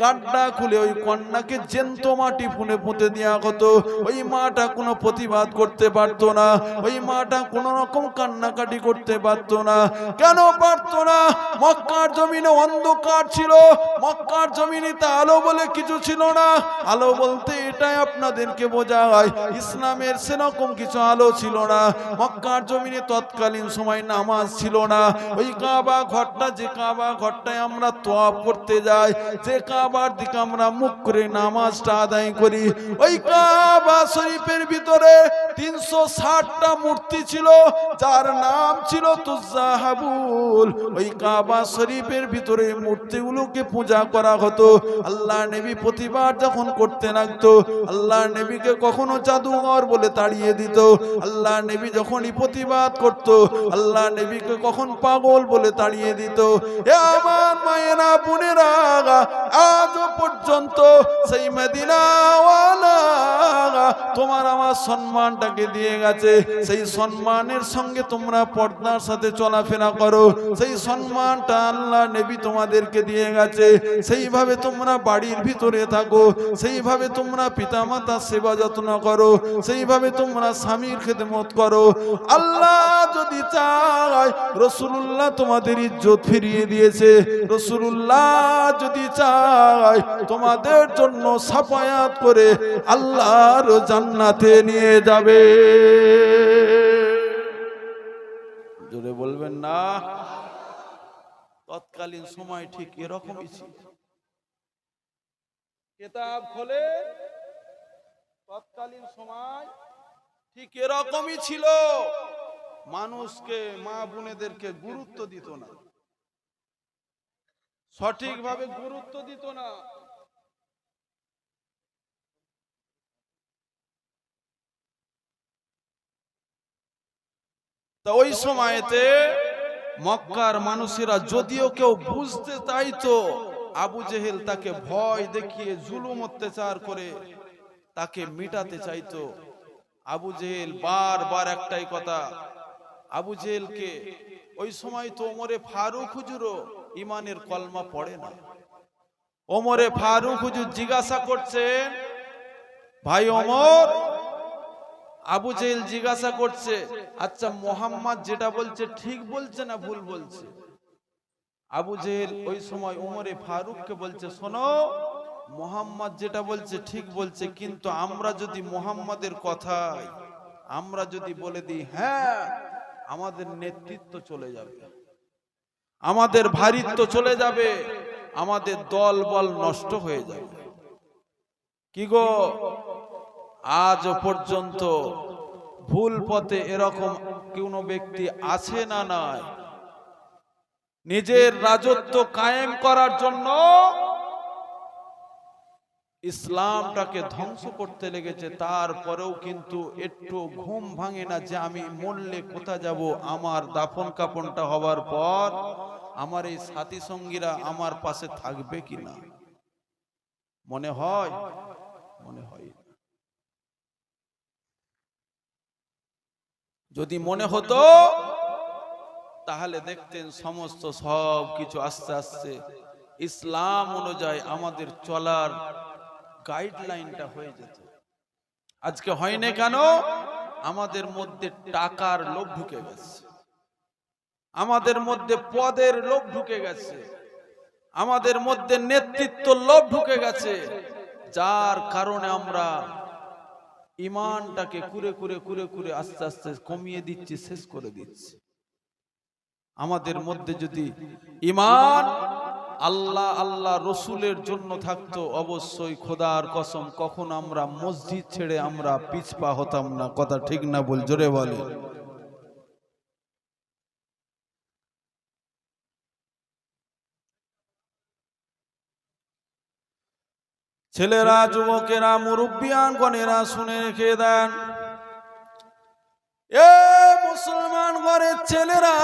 গাড্ডা খুলে ওই কন্যাকে জ্যান্ত মাটি পুঁতে দেওয়া হতো। ওই মাটা কোনো প্রতিবাদ করতে পারতো না, ওই মাটা কোনো রকম কান্নাকাটি করতে পারতো না। কেন পারতো না? মক্কার জমিনে অন্ধকার ছিল, মক্কার জমিনেতে আলো বলে কিছু ছিল না। আলো বলতে এটাই আপনাদেরকে বোঝায়, ইসলামের সেরকম কিছু আলো ছিল না। মক্কার জমিনে তৎকালীন সময় নামাজ ছিল না। ওই কাবা ঘরটা, যে কাবা ঘরটায় আমরা তোয়াফ করতে যাই, যে কাবার দিকে আমরা মুখ করে নামাজটা আদায় করি, ওই কাবা শরীফের ভিতরে 360টা মূর্তি ছিল, যার নাম ছিল তুজাহাবুল। ওই কাবা শরীফের ভিতরে মূর্তিগুলোকে পূজা করা হতো। আল্লাহ নবী প্রতিবার যখন করতে লাগতো, আল্লাহ নবীকে কখনো জাদুঘর বলে তাড়িয়ে দিত। আল্লাহ নবী যখনই প্রতিবাদ করত, আল্লাহ নবীকে কখন পাগল বলে তাড়িয়ে দিত। এ আমার মায়েরা বোনেরা, আজ পর্যন্ত সেই মদিনাওয়ালা তোমার আমার সম্মানটাকে দিয়ে গেছে। সেই সম্মানের সঙ্গে তোমরা পর্দার সাথে চলাফেরা করো, সেই সম্মানটা আল্লাহ নবী তোমাদেরকে দিয়ে গেছে। সেইভাবে তোমরা বাড়ির ভিতরে থাকো, সেইভাবে তোমরা পিতামাতার সেবা যত্ন করো, সেইভাবে তোমরা স্বামীর খেদমত করো। আল্লাহ যদি চায়, রাসূলুল্লাহ তোমাদের ইজ্জত ফিরিয়ে দিয়েছে। রাসূলুল্লাহ যদি চায়, তোমাদের জন্য সাফায়াত করে আল্লাহর জান্নাতে নিয়ে যাবে। জোরে বলবেন না? তৎকালীন সময় ঠিক এরকমই ছিল। কিতাব খোলে, তৎকালীন সময় ঠিক এরকমই ছিল। মানুষকে, মা বোনেদেরকে গুরুত্ব দিত না, সঠিকভাবে গুরুত্ব দিত না। তা ওই সময়তে মক্কার মানুষেরা যদিও কেউ বুঝতে চাইতো, আবু জেহেল তাকে ভয় দেখিয়ে জুলুম অত্যাচার করে তাকে মিটাতে চাইতো। আবু জেহেল বারবার একটাই কথা, আবু জেহেলকে ওই সময় তো ওমরে ফারুক হুজুরও ইমানের কলমা পড়ে না। ওমরে ফারুক হুজুর জিজ্ঞাসা করছেন, ভাই ওমর, আবু জেহেল জিজ্ঞাসা করছে, আচ্ছা মোহাম্মদ যেটা বলছে ঠিক বলছে না ভুল বলছে? আবু জেহেল ওই সময় ওমরে ফারুককে বলছে, শোনো, মোহাম্মদ যেটা বলছে ঠিক বলছে, কিন্তু আমরা যদি মোহাম্মদের কথায় আমরা যদি বলে দিই হ্যাঁ, আমাদের নেতৃত্ব চলে যাবে, আমাদের ভারিত্ব চলে যাবে, আমাদের দল বল নষ্ট হয়ে যাবে। কি গো, আজ পর্যন্ত ভুল পথে এরকম কোন ব্যক্তি আছে না নাই? নিজের রাজত্ব কায়েম করার জন্য ইসলামটাকে ধ্বংস করতে লেগেছে, তারপরেও কিন্তু একটু ঘুম ভাঙে না যে আমি মরলে কোথা যাব, আমার দাফন কাফনটা হবার পর আমার এই সাথী সঙ্গীরা আমার পাশে থাকবে কিনা। মনে হয়? মনে হয়। যদি মনে হতো তাহলে দেখতেন সমস্ত সব কিছু আস্তে আস্তে ইসলাম অনুযায়ী আমাদের চলার গাইডলাইনটা হয়ে যেত। আজকে হয় না কেন? আমাদের মধ্যে টাকার লোভ ঢুকে গেছে, আমাদের মধ্যে পদের লোভ ঢুকে গেছে, আমাদের মধ্যে নেতৃত্ব লোভ ঢুকে গেছে, যার কারণে আমরা ইমানটাকে কুরে কুরে কুরে কুরে আস্তে আস্তে কমিয়ে দিচ্ছি, শেষ করে দিচ্ছি। আমাদের মধ্যে যদি ইমান আল্লাহ আল্লাহ রসুলের জন্য থাকতো, অবশ্যই খোদার কসম কখন আমরা মসজিদ ছেড়ে আমরা পিছপা হতাম না। কথা ঠিক না বল? জোরে বলে। ছেলেরা, যুবকেরা, মুরব্বিয়ান গণেরা শুনে রেখে দেন, এ মুসলমান ঘরের ছেলেরা,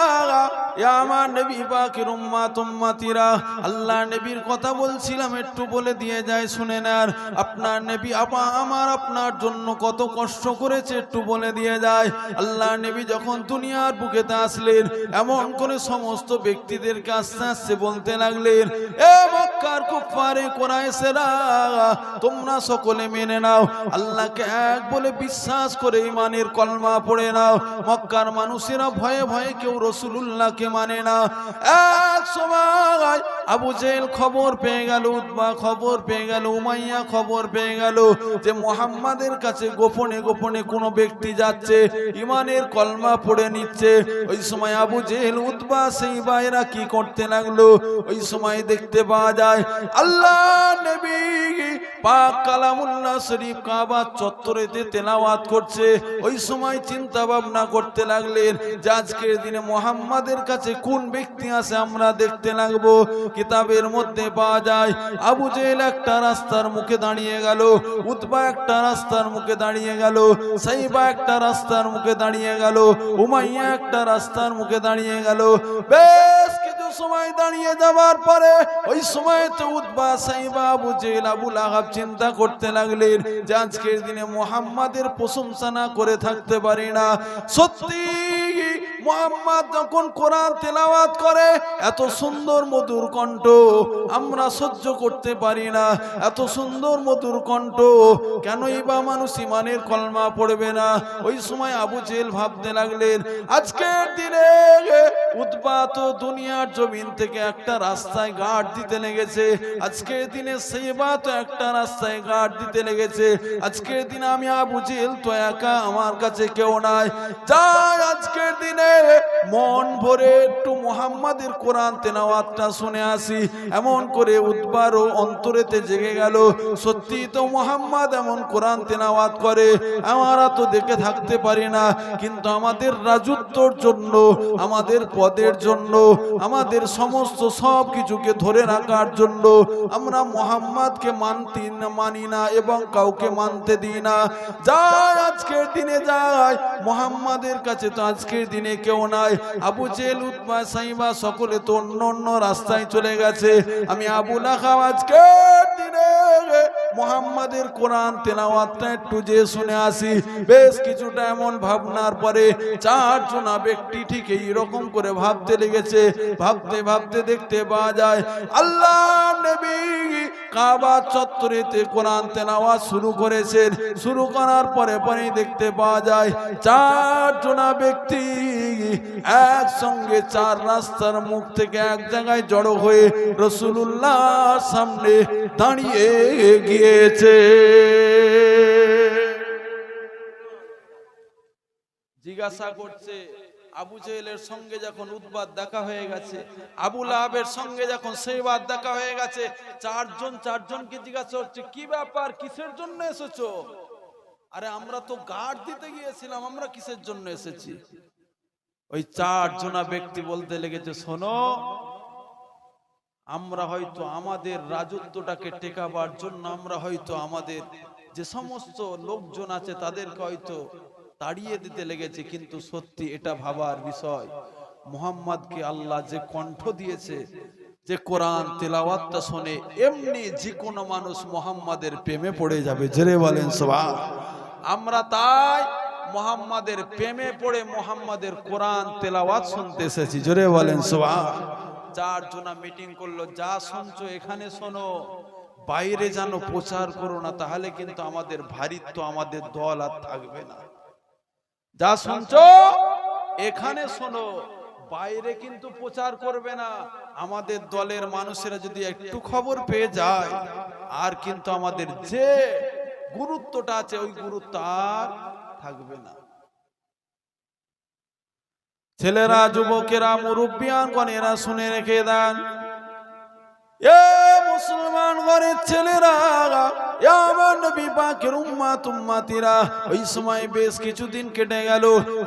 আমার নবী পাকের উম্মত উম্মতিরা, আল্লাহ নবীর কথা বলছিলাম, একটু বলে দিয়ে যায় শুনে নেন। আপনার নবী আমার আপনার জন্য কত কষ্ট করেছে একটু বলে দিয়ে যায়। আল্লাহ নবী যখন দুনিয়ার বুকেতে আসলেন, এমন করে সমস্ত ব্যক্তিদেরকে আস্তে আস্তে বলতে লাগলেন, এ মক্কার কুফারে কুরাইশেরা, তোমরা সকলে মেনে নাও আল্লাহকে এক বলে বিশ্বাস করে ঈমানের কলমা পড়ে নাও। মক্কার মানুষেরা ভয়ে ভয়ে কেউ রাসূলুল্লাহকে মানে না। এক সময় আবু জেহেল খবর পেয়ে গেল, উতবা খবর পেয়ে গেল, উমাইয়া খবর পেয়ে গেল যে মুহাম্মাদের কাছে গোপনে গোপনে কোনো ব্যক্তি যাচ্ছে, ঈমানের কলমা পড়ে নিচ্ছে। ওই সময় আবু জেহেল, উতবা, সাইবা এরা কি করতে লাগলো? ওই সময় দেখতে পাওয়া যায় আল্লাহ নবী পাক কালামুল্লাহ শরীফ কাবা চত্বরেতে তেলাওয়াত করছে। ওই সময় চিন্তা ভাবনা করতে লাগলেন যে আজকের দিনে মুহাম্মাদের কাছে কোন ব্যক্তি আছে আমরা দেখতে লাগবো। কিতাবের মধ্যে পাওয়া যায় আবু জেহেল একটা রাস্তার মুখে দাঁড়িয়ে গেল, উতবা একটা রাস্তার মুখে দাঁড়িয়ে গেল, সাইবা একটা রাস্তার মুখে দাঁড়িয়ে গেল, উমাইয়া একটা রাস্তার মুখে দাঁড়িয়ে গেল। বেশ কিছু সময় দাঁড়িয়ে যাবার পরে ওই সময় তো উতবা, সাইবা, আবু জেহেল, আবু লাহাব চিন্তা করতে লাগলেন যে আজকের দিনে মুহাম্মাদের প্রশংসা না করে থাকতে পারি না। সত্যি মুহাম্মদ যখন কোরআন তেলাওয়াত করে এত সুন্দর মধুর কণ্ঠ আমরা সহ্য করতে পারি না। এত সুন্দর মধুর কণ্ঠ কেনই বা মানুষ ঈমানের কলমা পড়বে না? ওই সময় আবু জেহেল ভাবতে লাগলেন আজকের দিনে উতবা তো দুনিয়ার জমিন থেকে একটা রাস্তায় গার্ড দিতে লেগেছে, আজকের দিনে সাইবা তো একটা রাস্তায় গার্ড দিতে লেগেছে, আজকের দিনে আমি আবু জেহেল তো একা, আমার কাছে কেউ নাই। যাই আজকের দিনে মন ভরে একটু মুহাম্মাদের কোরআন তেলাওয়াতটা শুনে আসি। এমন করে উতবারও অন্তরেতে জেগে গেল, সত্যি তো মুহাম্মদ এমন কোরআন তেলাওয়াত করে, আমরা তো দেখে থাকতে পারি না, কিন্তু আমাদের রাজত্বর জন্য, আমাদের পদের জন্য, আমাদের সমস্ত সব কিছুকে ধরে রাখার জন্য আমরা মুহাম্মদকে মানি না এবং কাউকে মানতে দিই না। যাই আজকের দিনে যাই মুহাম্মাদের কাছে তো আজকের দিনে কেউ নাই। আবু জেহেল, উতবা, সাইবা সকলে তো অন্য অন্য রাস্তায় চলে গেছে। আমি আবু লাহাব আজকের দিনে মুহাম্মাদের কোরআন তেলাওয়াতটা একটু যে শুনে আসি। বেশ কিছুটা এমন ভাবনার পরে চারজনা ব্যক্তি ঠিক এইরকম করে ভাবতে লেগেছে। ভাবতে ভাবতে দেখতে পাওয়া যায় আল্লাহ নবী কাবা চত্বরেতে কোরআন তেলাওয়াত শুরু করেছেন। শুরু করার পরে পরেই দেখতে পাওয়া যায় চারজনা ব্যক্তি একসঙ্গে চার রাস্তার মুখ থেকে এক জায়গায় জড়ো হয়ে রাসূলুল্লাহর সামনে দাঁড়িয়ে গিয়েছে। জিজ্ঞাসা করছে আবু জেহেলের সঙ্গে যখন উতবার দেখা হয়ে গেছে, আবু লাহাবের সঙ্গে যখন সাইবার দেখা হয়ে গেছে, চারজনকে জিজ্ঞাসা করছে কি ব্যাপার, কিসের জন্য এসেছো? আরে আমরা তো গার্ড দিতে গিয়েছিলাম, আমরা কিসের জন্য এসেছি? ওই চারজনা ব্যক্তি বলতে লেগেছে শোনো, আমরা হয়তো আমাদের রাজত্বটাকে টেকাবার জন্য আমরা হয়তো আমাদের যে সমস্ত লোকজন আছে তাদেরকে হয়তো তাড়িয়ে দিতে লেগেছে, কিন্তু সত্যি এটা ভাবার বিষয় মুহাম্মদকে আল্লাহ যে কণ্ঠ দিয়েছে, যে কোরআন তেলাওয়াতটা শুনে এমনি যে কোনো মানুষ মুহাম্মাদের প্রেমে পড়ে যাবে। জোরে বলেন সুবহান। আমরা তাই মুহাম্মাদের প্রেমে পড়ে মুহাম্মাদের কোরআন তেলাওয়াত শুনতে এসেছি। জোরে বলেন সুবহান। চারজনা মিটিং করলো, যা শুনছো এখানে শোনো, বাইরে যেন প্রচার করো না, তাহলে কিন্তু আমাদের ভারিত্ব, আমাদের দল আর থাকবে না। যা শুনছো এখানে শোনো, বাইরে কিন্তু প্রচার করবে না। আমাদের দলের মানুষেরা যদি একটু খবর পেয়ে যায় আর কিন্তু আমাদের যে গুরুত্বটা আছে ওই গুরুত্ব আর থাকবে না। ছেলেরা, যুবকেরা, মুরব্বিয়ানগণ এরা শুনে রেখে দেন, এ মুসলমান ঘরের ছেলেরা, আমার নবী পাকের উম্মত উম্মতিরা। ওই সময় বেশ কিছুদিন কেটে গেল।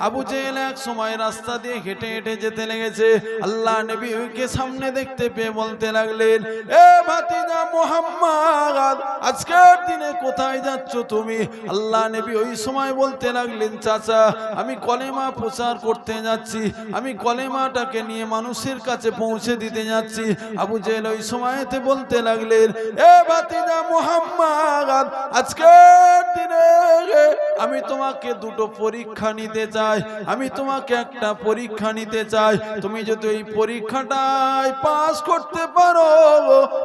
আবু জেহেল এক সময় রাস্তা দিয়ে হেঁটে হেঁটে যেতে লেগেছে। আল্লাহ নবীকে সামনে দেখতে পেয়ে বলতে লাগলেন, এ ভাতিজা মুহাম্মদ, আজকের দিনে কোথায় যাচ্ছ তুমি? আল্লাহ নবী ওই সময় বলতে লাগলেন, চাচা আমি কলেমা প্রচার করতে যাচ্ছি, আমি কলেমাটাকে নিয়ে মানুষের কাছে পৌঁছে দিতে যাচ্ছি। আবু জেহেল ওই সময়তে বলতে লাগলেন, এ ভাতিজা মুহাম্মদ, আজকের দিনে আমি তোমাকে দুটো পরীক্ষা নিতে চাই, আমি তোমাকে একটা পরীক্ষা নিতে চাই। তুমি যদি এই পরীক্ষাটায় পাস করতে পারো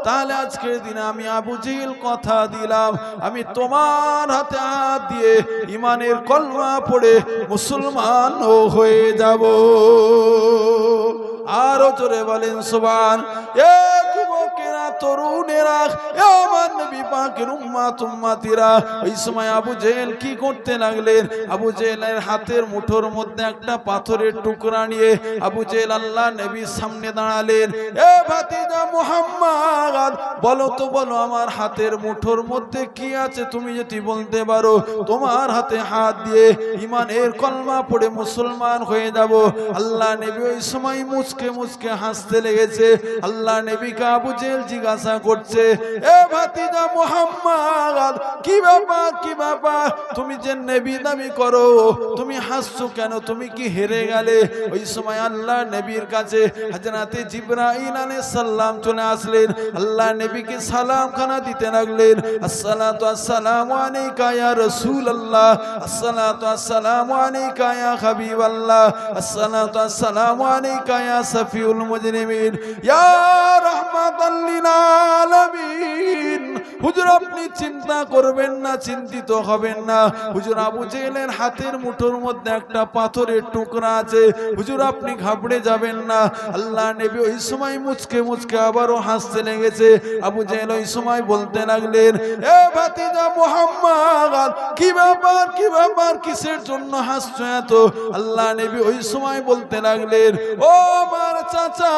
তাহলে আজকের দিনে আমি আবু জেহেল কথা দিলাম, আমি তোমার হাতে হাত দিয়ে ইমানের কলমা পড়ে মুসলমান হয়ে যাব। আরো জোরে বলেন সুবহান। এ যুবকেরা, তরুণেরা, এ আমার নবী পাকের উম্মত উম্মতিরা, ওই সময় আবু জেহেল কি করতে লাগলেন? আবু জেহেলের হাতের মুঠোর মধ্যে একটা পাথরের টুকরা নিয়ে আবু জেহেল আল্লাহ নবীর সামনে দাঁড়ালেন। এ ভাতিজা মুহাম্মদ, বলো তো বলো, আমার হাতের মুঠোর মধ্যে কি আছে? তুমি যদি বলতে পারো তোমার হাতে হাত দিয়ে ইমানের কলমা পড়ে মুসলমান হয়ে যাব। আল্লাহ নবী ওই সময় মুচকে মুচকে হাসতে লেগেছে। আল্লাহ নবীকে আবু জেহেল জিজ্ঞাসা করছে, এ ভাতিজা মুহাম্মদ, কি ব্যাপার, কি ব্যাপার? তুমি যে নবী দাবি করো, তুমি হাসছো কেন? তুমি কি হেরে গেলে? ওই সময় আল্লাহ নবীর কাছে হযরতে জিবরাইল আলাইহিস সালাম চলে আসলেন। আল্লাহ নবীকে সালাম খানা দিতে লাগলেন। আসসালাতু আসসালামু আলাইকা ইয়া রাসূলুল্লাহ, আসসালাতু আসসালামু আলাইকা ইয়া হাবিবাল্লাহ, আসসালাতু আসসালামু আলাইকা ইয়া সাফিউল মুজরিমিন, ইয়া রাহমাতাল লিল আলামিন। হুজুর আপনি চিন্তা করবেন না, চিন্তিত হবেন না। হুজুর আবু জেহেলের হাতের মুঠোর মধ্যে একটা পাথরের টুকরা আছে, হুজুর আপনি ঘাবড়ে যাবেন না। আল্লাহ নবী ওই সময় মুচকে মুচকে আবারও হাসতে লেগেছে। আবু জেহেল ওই সময় বলতে লাগলেন, এ ভাতিজা মুহাম্মদ, কি ব্যাপার, কি ব্যাপার, কিসের জন্য হাসছো এত? আল্লাহ নবী ওই সময় বলতে লাগলেন, ও আমার চাচা,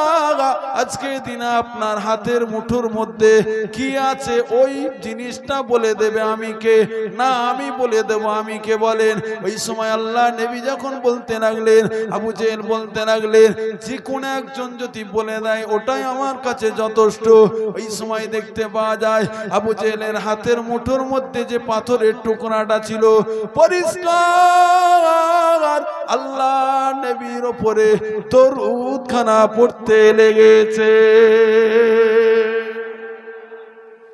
আজকের দিনে আপনার হাতের মুঠোর মধ্যে কি আছে ওই জিনিসটা বলে দেবে আমি কে? না আমি বলে দেব, আমি কে বলেন? ওই সময় আল্লাহ নবী যখন বলতে লাগলেন, আবু জেহেল বলতে লাগলেন, যে কোন একজন যদি বলে দেয় ওটাই আমার কাছে যথেষ্ট। ওই সময় দেখতে পাওয়া যায় আবু জেহেলের হাতের মুঠোর মধ্যে যে পাথরের টুকরাটা ছিল পরিষ্কার, আল্লাহ নবীর উপরে দরুদ খানা পড়তে লেগেছে।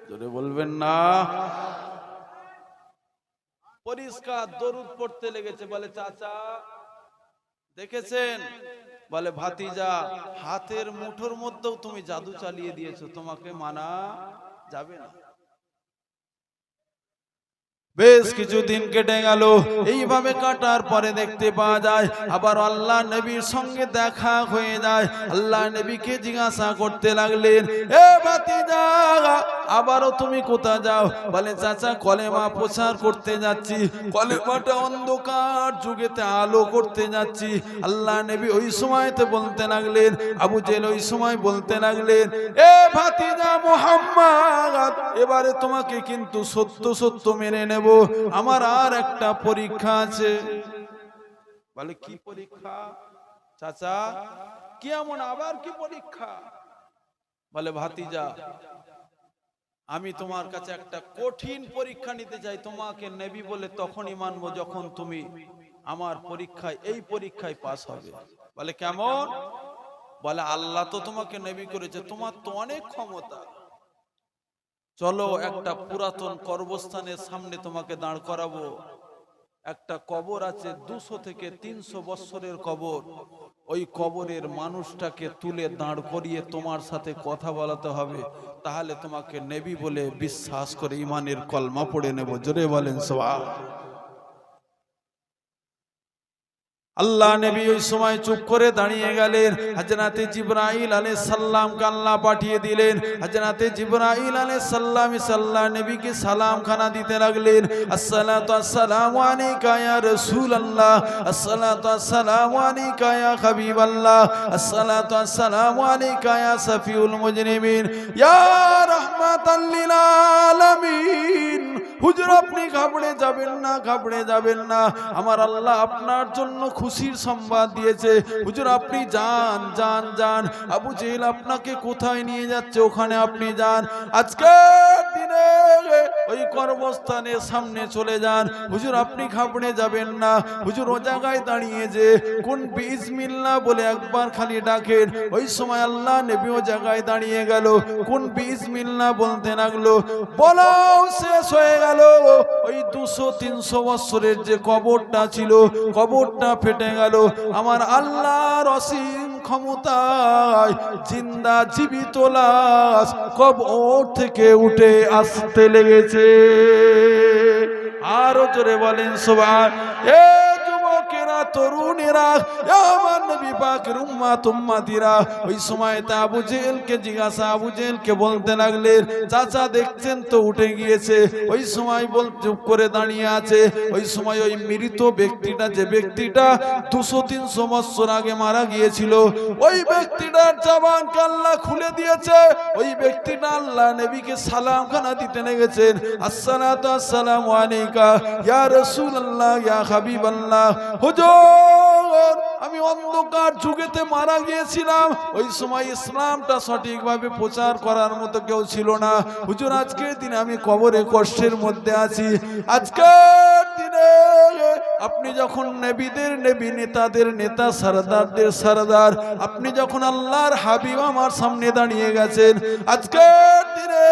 জোরে বলবেন না? পরিষ্কার দরুদ পড়তে লেগেছে। বলে চাচা দেখেছেন? বলে ভাতিজা, হাতের মুঠোর মধ্যেও তুমি জাদু চালিয়ে দিয়েছো, তোমাকে মানা যাবে না। বেশ কিছুদিন কেটে গেল। এইভাবে কাটার পরে দেখতে পাওয়া যায় আবার আল্লাহ নবীর সঙ্গে দেখা হয়ে যায়। আল্লাহ নবীকে জিজ্ঞাসা করতে লাগলেন, এ ভাতিজা, আবারও তুমি কোথায় যাও? বলে চাচা কলেমা প্রচার করতে যাচ্ছি, কলেমাটা অন্ধকার যুগেতে আলো করতে যাচ্ছি। আল্লাহ নবী ওই সময়তে বলতে লাগলেন, আবু জেহেল ওই সময় বলতে লাগলেন, এ ভাতিজা মুহাম্মদ, এবারে তোমাকে কিন্তু সত্য সত্য মেনে নেব, আমার আর একটা পরীক্ষা আছে। বলে কি পরীক্ষা চাচা? কি এমন আবার কি পরীক্ষা? বলে ভাতিজা, আমি তোমার কাছে একটা কঠিন পরীক্ষা নিতে চাই। তোমাকে নবী বলে তখনই মানবো যখন তুমি আমার পরীক্ষায়, এই পরীক্ষায় পাস হবে। বলে কেমন? বলে আল্লাহ তো তোমাকে নবী করেছে, তোমার তো অনেক ক্ষমতা। চলো একটা পুরাতন কবরস্থানের সামনে তোমাকে দাঁড় করাবো। একটা কবর আছে 200 থেকে 300 বছরের কবর। ওই কবরের মানুষটাকে তুলে দাঁড় করিয়ে তোমার সাথে কথা বলাতে হবে, তাহলে তোমাকে নবী বলে বিশ্বাস করে ইমানের কলমা পড়ে নেব। জোরে বলেন সুবহানাল্লাহ। আল্লাহ নবী ওই সময় চুপ করে দাঁড়িয়ে গেলেন। হযরতে জিবরাইল আলাইহিস সালামকে আল্লাহ পাঠিয়ে দিলেন। হযরতে জিবরাইল আলাইহিস সালাম আল্লাহ নবীকে সালাম খানা দিতে লাগলেন। আসসালাতু আসসালামু আলাইকা ইয়া রাসূলুল্লাহ, আসসালাতু আসসালামু আলাইকা ইয়া হাবিবাল্লাহ, আসসালাতু আসসালামু আলাইকা ইয়া সাফিউল মুজরিমিন, ইয়া রাহমাতাল লিল আলামিন। হুজুর আপনি ঘাবড়ে যাবেন না, ঘাবড়ে যাবেন না, আমার আল্লাহ আপনার জন্য খুশির সংবাদ দিয়েছে। হুজুর আপনি যান, যান, যান। আবু জেহেল আপনাকে কোথায় নিয়ে যাচ্ছে ওখানে আপনি যান। আজকের দিনে ওই কর্মস্থানের সামনে চলে যান। হুজুর আপনি ঘাবড়ে যাবেন না, হুজুর ও জায়গায় দাঁড়িয়ে যে কোন বিসমিল্লাহ বলে একবার খালি ডাকেন। ওই সময় আল্লাহ নবী ও জায়গায় দাঁড়িয়ে গেল, কোন বিসমিল্লাহ বলতে লাগলো, বলো শেষ হয়ে গেল। ওই 200-300 বছরের যে কবরটা ছিল, কবরটা ফেটে গেল। আমার আল্লাহর অসীম ক্ষমতায় জিন্দা জীবিত লাশ কবর থেকে উঠে আসতে লেগেছে। আরো জোরে বলেন সুবহান। এ যুবকেরা, তরুণেরা, আমার নবী পাকের উম্মত উম্মতিরা, ওই সময়তে আবু জেহেলকে জিজ্ঞাসা, আবু জেহেলকে বলতে লাগলেন, চাচা দেখছেন তো উঠে গিয়েছে। ওই সময় চুপ করে দাঁড়িয়ে আছে। ওই সময় ওই মৃত ব্যক্তিটা, যে ব্যক্তিটা 200-300 বছর আগে মারা গিয়েছিল, ওই ব্যক্তিটার জবানকে আল্লাহ খুলে দিয়েছে। ওই ব্যক্তিটা আল্লাহ নবীকে সালাম খানা দিতে লেগেছেন, আসসালাতু আসসালামু আলাইকা ইয়া রাসূলুল্লাহ ইয়া হাবিবাল্লাহ। হুজুর আমি অন্ধকার যুগেতে মারা গিয়েছিলাম, ওই সময় ইসলামটা সঠিকভাবে প্রচার করার মতো কেউ ছিল না। হুজুর আজকের দিনে আমি কবরে কষ্টের মধ্যে আছি। আজকের দিনে আপনি যখন নবীদের নবী, নেতাদের নেতা, সরদারদের সরদার, আপনি যখন আল্লাহর হাবিব আমার সামনে দাঁড়িয়ে গেছেন, আজকের দিনে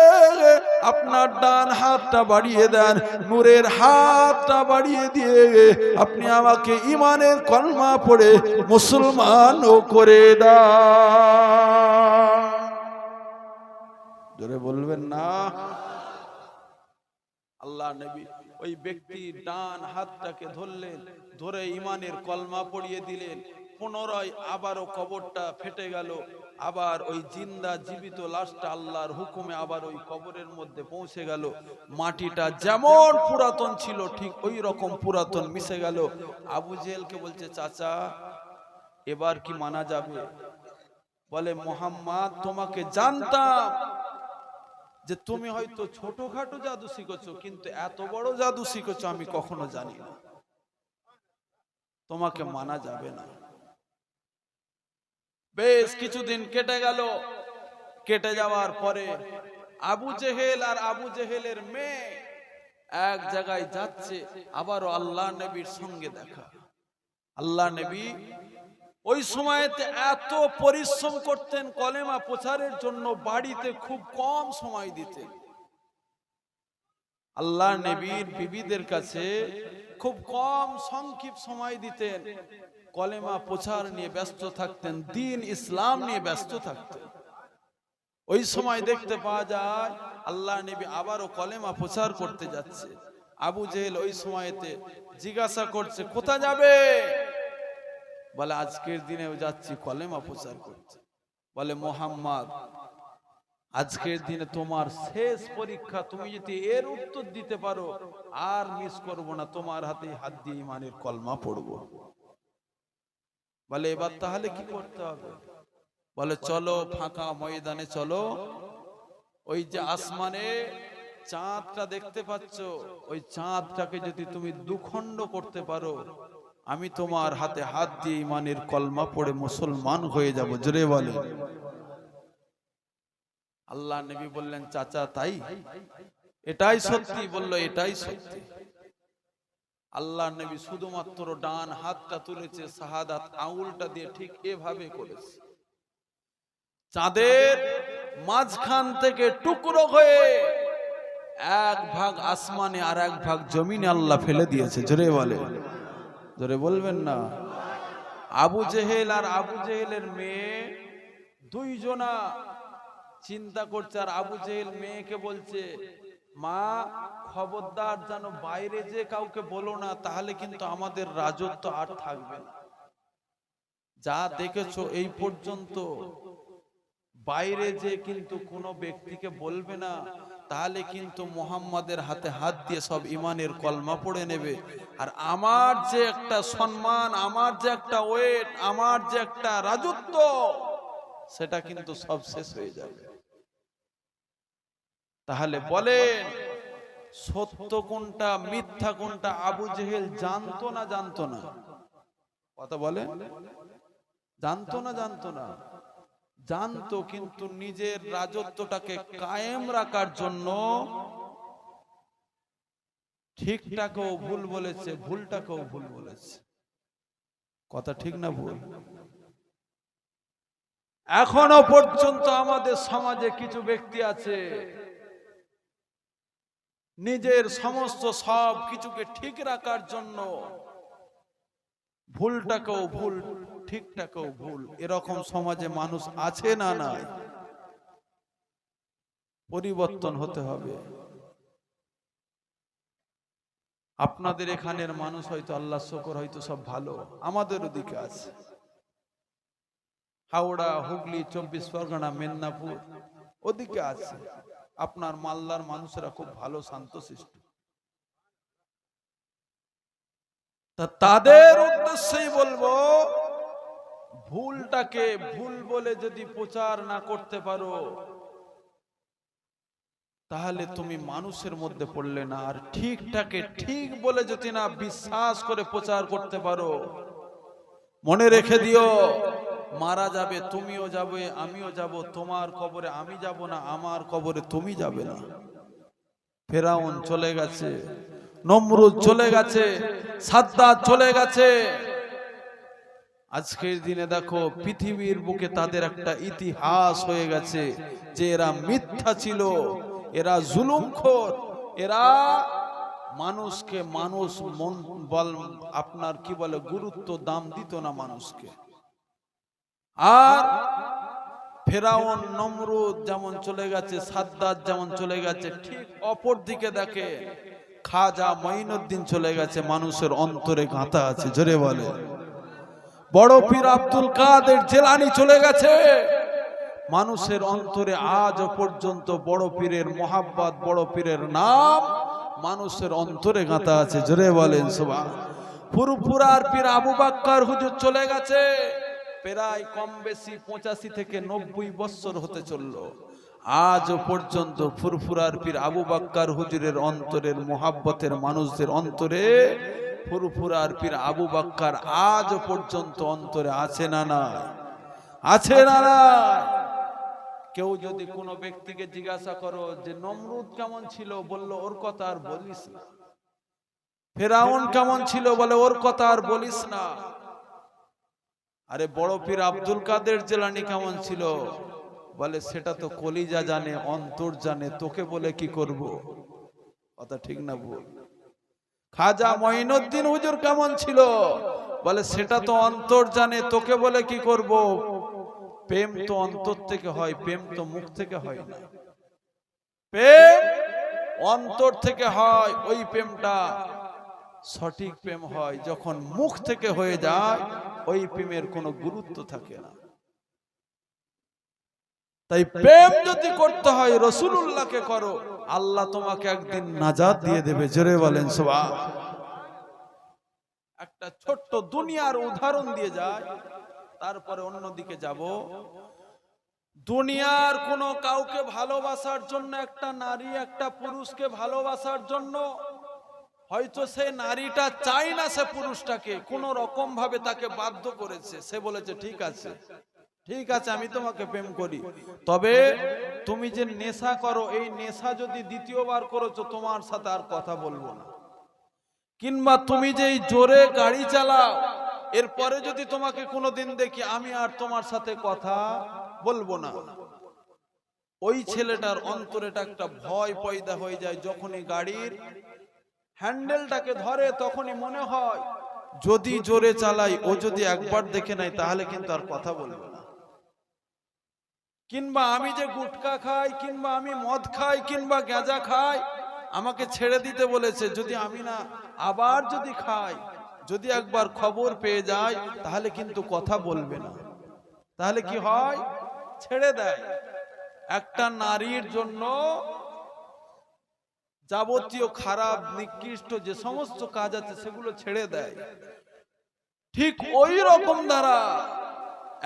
আপনার ডান হাতটা বাড়িয়ে দেন, নূরের হাতটা বাড়িয়ে দিয়ে আপনি আমাকে ঈমানের কলমা পড়ে মুসলমানও করে দাও। জোরে বলবেন না? আল্লাহ নবী ওই ব্যক্তির ডান হাতটাকে ধরলেন, ধরে ঈমানের কলমা পড়িয়ে দিলেন। পুনরায় আবারও কবরটা ফেটে গেল। আবার ওই জিন্দা জীবিত লাশটা আল্লাহর হুকুমে আবার ওই কবরের মধ্যে পৌঁছে গেল। মাটিটা যেমন পুরাতন ছিল ঠিক ওই রকম পুরাতন মিশে গেল। আবু জেহেলকে বলছে, চাচা এবার কি মানা যাবে? বলে, মুহাম্মদ তোমাকে জানতাম যে তুমি হয়তো ছোটখাটো জাদু শিখেছো, কিন্তু এত বড় জাদু শিখেছো আমি কখনো জানি না, তোমাকে মানা যাবে না। বেশ কিছুদিন কেটে গেল। কেটে যাওয়ার পরে আবু জেহেল আর আবু জেহেলের মেয়ে এক জায়গায় যাচ্ছে, আবারও আল্লাহ নবীর সঙ্গে দেখা। আল্লাহ নবী ওই সময়তে এত পরিশ্রম করতেন কলেমা প্রচারের জন্য, বাড়িতে খুব কম সময় দিতেন। আল্লাহ নবীর বিবিদের কাছে খুব কম সংক্ষিপ্ত সময় দিতেন, কলেমা প্রচার নিয়ে ব্যস্ত থাকতেন, দ্বীন ইসলাম নিয়ে ব্যস্ত থাকতেন। ওই সময় দেখতে পাওয়া যায় আল্লাহ নবী আবারও কলেমা প্রচার করতে যাচ্ছে। আবু জেহেল ওই সময়তে জিজ্ঞাসা করছে, কোথায় যাবে? বলে, আজকের দিনেও যাচ্ছি কলেমা প্রচার করতে। বলে, মুহাম্মদ আজকের দিনে তোমার শেষ পরীক্ষা, তুমি যদি এর উত্তর দিতে পারো আর মিস করব না, তোমার হাতে হাত দিয়ে ঈমানের কলমা পড়ব। বলে, এবার তাহলে কি করতে হবে? বলে, চলো ফাঁকা ময়দানে চলো, ওই যে আসমানে চাঁদটা দেখতে পাচ্ছ, ওই চাঁদটাকে যদি তুমি দুখণ্ড করতে পারো, আমি তোমার হাতে হাত দিয়ে ঈমানের কলমা পড়ে মুসলমান হয়ে যাব। জোরে বলে। আল্লাহ নবী বললেন, চাচা তাই? এটাই সত্যি? বলল, এটাই সত্যি। আল্লাহ নবী শুধুমাত্র ডান হাতটা তুলেছে, শাহাদাত আঙ্গুলটা দিয়ে ঠিক এভাবে করেছে। চাঁদের মাঝখান থেকে টুকরো হয়ে এক ভাগ আসমানে আর এক ভাগ জমিনে আল্লাহ ফেলে দিয়েছে। জোরে বলে। জোরে বলবেন না? আবু জেহেল আর আবু জেহেলের মেয়ে দুইজনা চিন্তা করছে, আর আবু জেহেল মেয়েকে বলছে, মা খবরদার যেন বাইরে যে কাউকে বলো না, তাহলে কিন্তু আমাদের রাজত্ব আর থাকবে না। যা দেখেছো এই পর্যন্ত বাইরে যে কিন্তু কোনো ব্যক্তিকে বলবে না, তাহলে কিন্তু মুহাম্মাদের হাতে হাত দিয়ে সব ঈমানের কলমা পড়ে নেবে। আর আমার যে একটা সম্মান, আমার যে একটা ওয়েট, আমার যে একটা রাজত্ব, সেটা কিন্তু সব শেষ হয়ে যাবে। তাহলে বলেন, সত্য কোনটা মিথ্যা কোনটা আবু জেহেল জানতো না জানতো না? কথা বলেন, জানতো না জানতো না? জানতো, কিন্তু নিজের রাজত্বটাকে কায়েম রাখার জন্য ঠিকটাকেও ভুল বলেছে, ভুলটাকেও ভুল বলেছে। কথা ঠিক না ভুল? এখনো পর্যন্ত আমাদের সমাজে কিছু ব্যক্তি আছে নিজের সমস্ত সব কিছুকে ঠিক রাখার জন্য ভুলটাকেও ভুল, ঠিকটাকেও ভুল। এরকম সমাজে মানুষ আছে না নাই? পরিবর্তন হতে হবে। আপনাদের এখানের মানুষ হয়তো আল্লাহ শুকর হয়তো সব ভালো, আমাদের ওদিকে আছে হাওড়া, হুগলি, 24 পরগনা, মেদিনীপুর ওদিকে আছে। আপনার মালদার মানুষেরা খুব ভালো, শান্তশিষ্ট। তা তাদের উদ্দেশ্যেই বলবো, ভুলটাকে ভুল বলে যদি প্রচার না করতে পারো তাহলে তুমি মানুষের মধ্যে পড়লে না। আর ঠিকটাকে ঠিক বলে যদি না বিশ্বাস করে প্রচার করতে পারো, মনে রেখে দিও, মারা যাবে, তুমিও যাবে, আমিও যাব। তোমার কবরে আমি যাব না, আমার কবরে তুমি যাবে না। ফেরাউন চলে গেছে, নমরুদ চলে গেছে, সাদ্দাত চলে গেছে। আজকের দিনে দেখো পৃথিবীর বুকে তাদের একটা ইতিহাস হয়ে গেছে যে এরা মিথ্যা ছিল, এরা জুলুমখোর, এরা মানুষকে মানুষ আপনার কি বলে গুরুত্ব দাম দিত না মানুষকে। আর ফেরাউন নমরুদ যেমন চলে গেছে, সাদ্দাত যেমন চলে গেছে, ঠিক অপর দিকে দেখে খাজা মঈনুদ্দিন চলে গেছে, মানুষের অন্তরে গাঁথা আছে। জোরে বলে। বড় পীর আব্দুল কাদের জিলানী চলে গেছে, মানুষের অন্তরে আজও পর্যন্ত বড় পীরের মোহাব্বত, বড় পীরের নাম মানুষের অন্তরে গাঁথা আছে। জোরে বলেন সুবহান। ফুরফুরার পীর আবু বাক্কার হুজুর চলে গেছে, প্রায় কম বেশি 85 থেকে 90 বছর হতে চললো, আজও পর্যন্ত ফুরফুরার পীর আবু বাক্কার হুজুরের অন্তরের মোহাব্বতের মানুষদের অন্তরে ফুরফুরার পীর আবু বাক্কার আজও পর্যন্ত অন্তরে আছে না নাই? আছে না নাই? কেউ যদি কোনো ব্যক্তিকে জিজ্ঞাসা করো যে নমরুদ কেমন ছিল, বলল ওর কথা আর বলিস না। ফেরাউন কেমন ছিল, বলে ওর কথা আর বলিস না। আরে বড় পীর আব্দুল কাদের জিলানী কেমন ছিল, বলে সেটা তো কলিজা জানে, অন্তর জানে, তোকে বলে কি করব? কথা ঠিক না ভুল? খাজা মঈনুদ্দিন হুজুর কেমন ছিল, বলে সেটা তো অন্তর জানে, তোকে বলে কি করব? প্রেম তো অন্তর থেকে হয়, প্রেম তো মুখ থেকে হয় না। প্রেম অন্তর থেকে হয়, ওই প্রেমটা সঠিক প্রেম হয়। যখন মুখ থেকে হয়ে যায় ওই প্রেমের কোনো গুরুত্ব থাকে না। তাই প্রেম যদি করতে হয় রাসূলুল্লাহকে করো, আল্লাহ তোমাকে একদিন নাজাত দিয়ে দেবে। জোরে বলেন সুবহান। একটা ছোট্ট দুনিয়ার উদাহরণ দিয়ে যায়, তারপরে অন্যদিকে যাব। দুনিয়ার কোনো কাউকে ভালোবাসার জন্য একটা নারী একটা পুরুষকে ভালোবাসার জন্য হয়তো সে নারীটা চাই না সে পুরুষটাকে, কোন রকম ভাবে তাকে বাধ্য করেছে। সে বলেছে ঠিক আছে, ঠিক আছে আমি তোমাকে প্রেম করি, তবে তুমি যে নেশা করো এই নেশা যদি দ্বিতীয়বার করেছো তোমার সাথে আর কথা বলবো না। কিংবা তুমি যে জোরে গাড়ি চালাও এরপরে যদি তোমাকে কোনোদিন দেখি আমি আর তোমার সাথে কথা বলবো না। ওই ছেলেটার অন্তরেটা একটা ভয় পয়দা হয়ে যায়, যখনই গাড়ির হ্যান্ডেলটাকে ধরে তখনই মনে হয় যদি জোরে চালাই ও যদি একবার দেখে নাই তাহলে কিন্তু আর কথা বলবে না। কিংবা আমি যে গুটকা খাই, কিংবা আমি মদ খাই, কিংবা গাঁজা খাই, আমাকে ছেড়ে দিতে বলেছে, যদি আমি না আবার যদি খাই, যদি একবার খবর পেয়ে যায় তাহলে কিন্তু কথা বলবে না। তাহলে কি হয়? ছেড়ে দেয়। একটা নারীর জন্য যাবতীয় খারাপ নিকৃষ্ট যে সমস্ত কাজ আছে সেগুলো ছেড়ে দেয়। ঠিক ওই রকম দ্বারা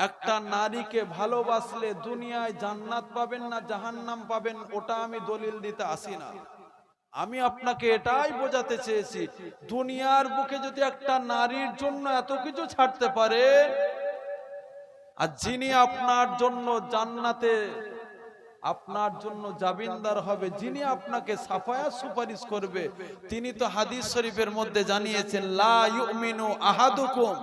একটা নারীকে ভালোবাসলে দুনিয়ায় জান্নাত পাবেন না জাহান্নাম পাবেন, ওটা আমি দলিল দিতে আসি না। আমি আপনাকে এটাই বোঝাতে চেয়েছি, দুনিয়ার বুকে যদি একটা নারীর জন্য এত কিছু ছাড়তে পারে, আর যিনি আপনার জন্য জান্নাতে আপনার জন্য জামিনদার হবে, যিনি আপনাকে সাফায়াত সুপারিশ করবে। তিনি তো হাদিস শরীফের মধ্যে জানিয়েছেন, লা ইউমিনু আহাদুকুম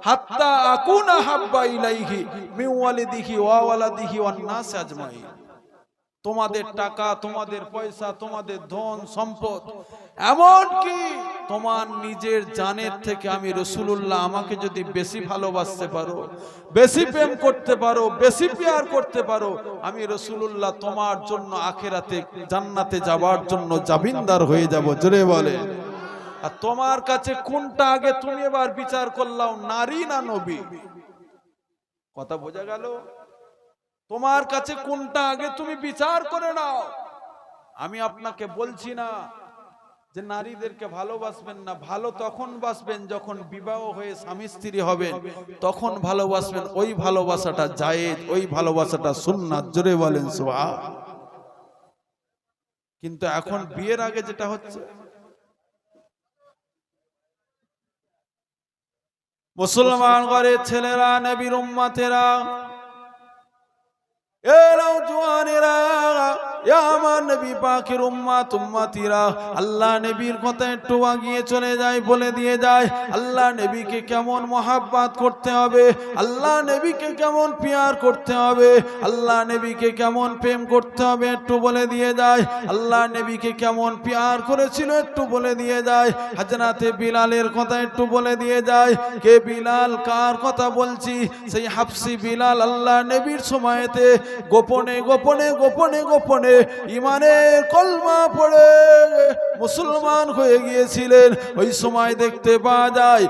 হাত্তা আকুনা হাব্বা ইলাইহি মিন ওয়ালিদিহি ওয়া ওয়ালাদিহি ওয়ান নাস আজমাইন। তোমাদের টাকা, তোমাদের পয়সা, তোমাদের ধন সম্পদ, এমন কি তোমার নিজের জানের থেকে আমি রাসূলুল্লাহ আমাকে যদি বেশি ভালোবাসতে পারো, বেশি প্রেম করতে পারো, বেশি প্যার করতে পারো, আমি রাসূলুল্লাহ তোমার জন্য আখিরাতে জান্নাতে যাওয়ার জন্য জামিনদার হয়ে যাব। জোরে বলে। আর তোমার কাছে কোনটা আগে, তুমি এবার বিচার করলাও, নারী না নবী? কথা বোঝা গেল? তোমার কাছে কোনটা আগে তুমি বিচার করে নাও। আমি আপনাকে বলছি না যে নারীদেরকে ভালোবাসবেন না, ভালো তখন বাসবেন যখন বিবাহ হয়ে স্বামী স্ত্রী হবেন, তখন ভালোবাসবেন। ওই ভালোবাসাটা জায়েজ, ওই ভালোবাসাটা সুন্নাত। জোরে বলেন সুবহান। কিন্তু এখন বিয়ের আগে যেটা হচ্ছে, মুসলমান ঘরের ছেলেরা, নবীর উম্মতেরা, আমার নবী পাকের উম্মত উম্মতিরা, আল্লাহ নবীর কথা একটু আগিয়ে চলে যায়, বলে দিয়ে যায় আল্লাহ নবীকে কেমন মহাব্বত করতে হবে, আল্লাহ নবীকে কেমন প্যার করতে হবে, আল্লাহ নবীকে কেমন প্রেম করতে হবে, একটু বলে দিয়ে যায়। আল্লাহ নবীকে কেমন প্যার করেছিল একটু বলে দিয়ে যায়। হযরতে বিলালের কথা একটু বলে দিয়ে যায়। কে বিলাল? কার কথা বলছি? সেই হাবশী বিলাল আল্লাহ নবীর সময়তে গোপনে গোপনে গোপনে গোপনে ইমানের কলমা পড়ে মুসলমান হয়ে গিয়েছিলেন। ওই সময় দেখতে পাওয়া যায়,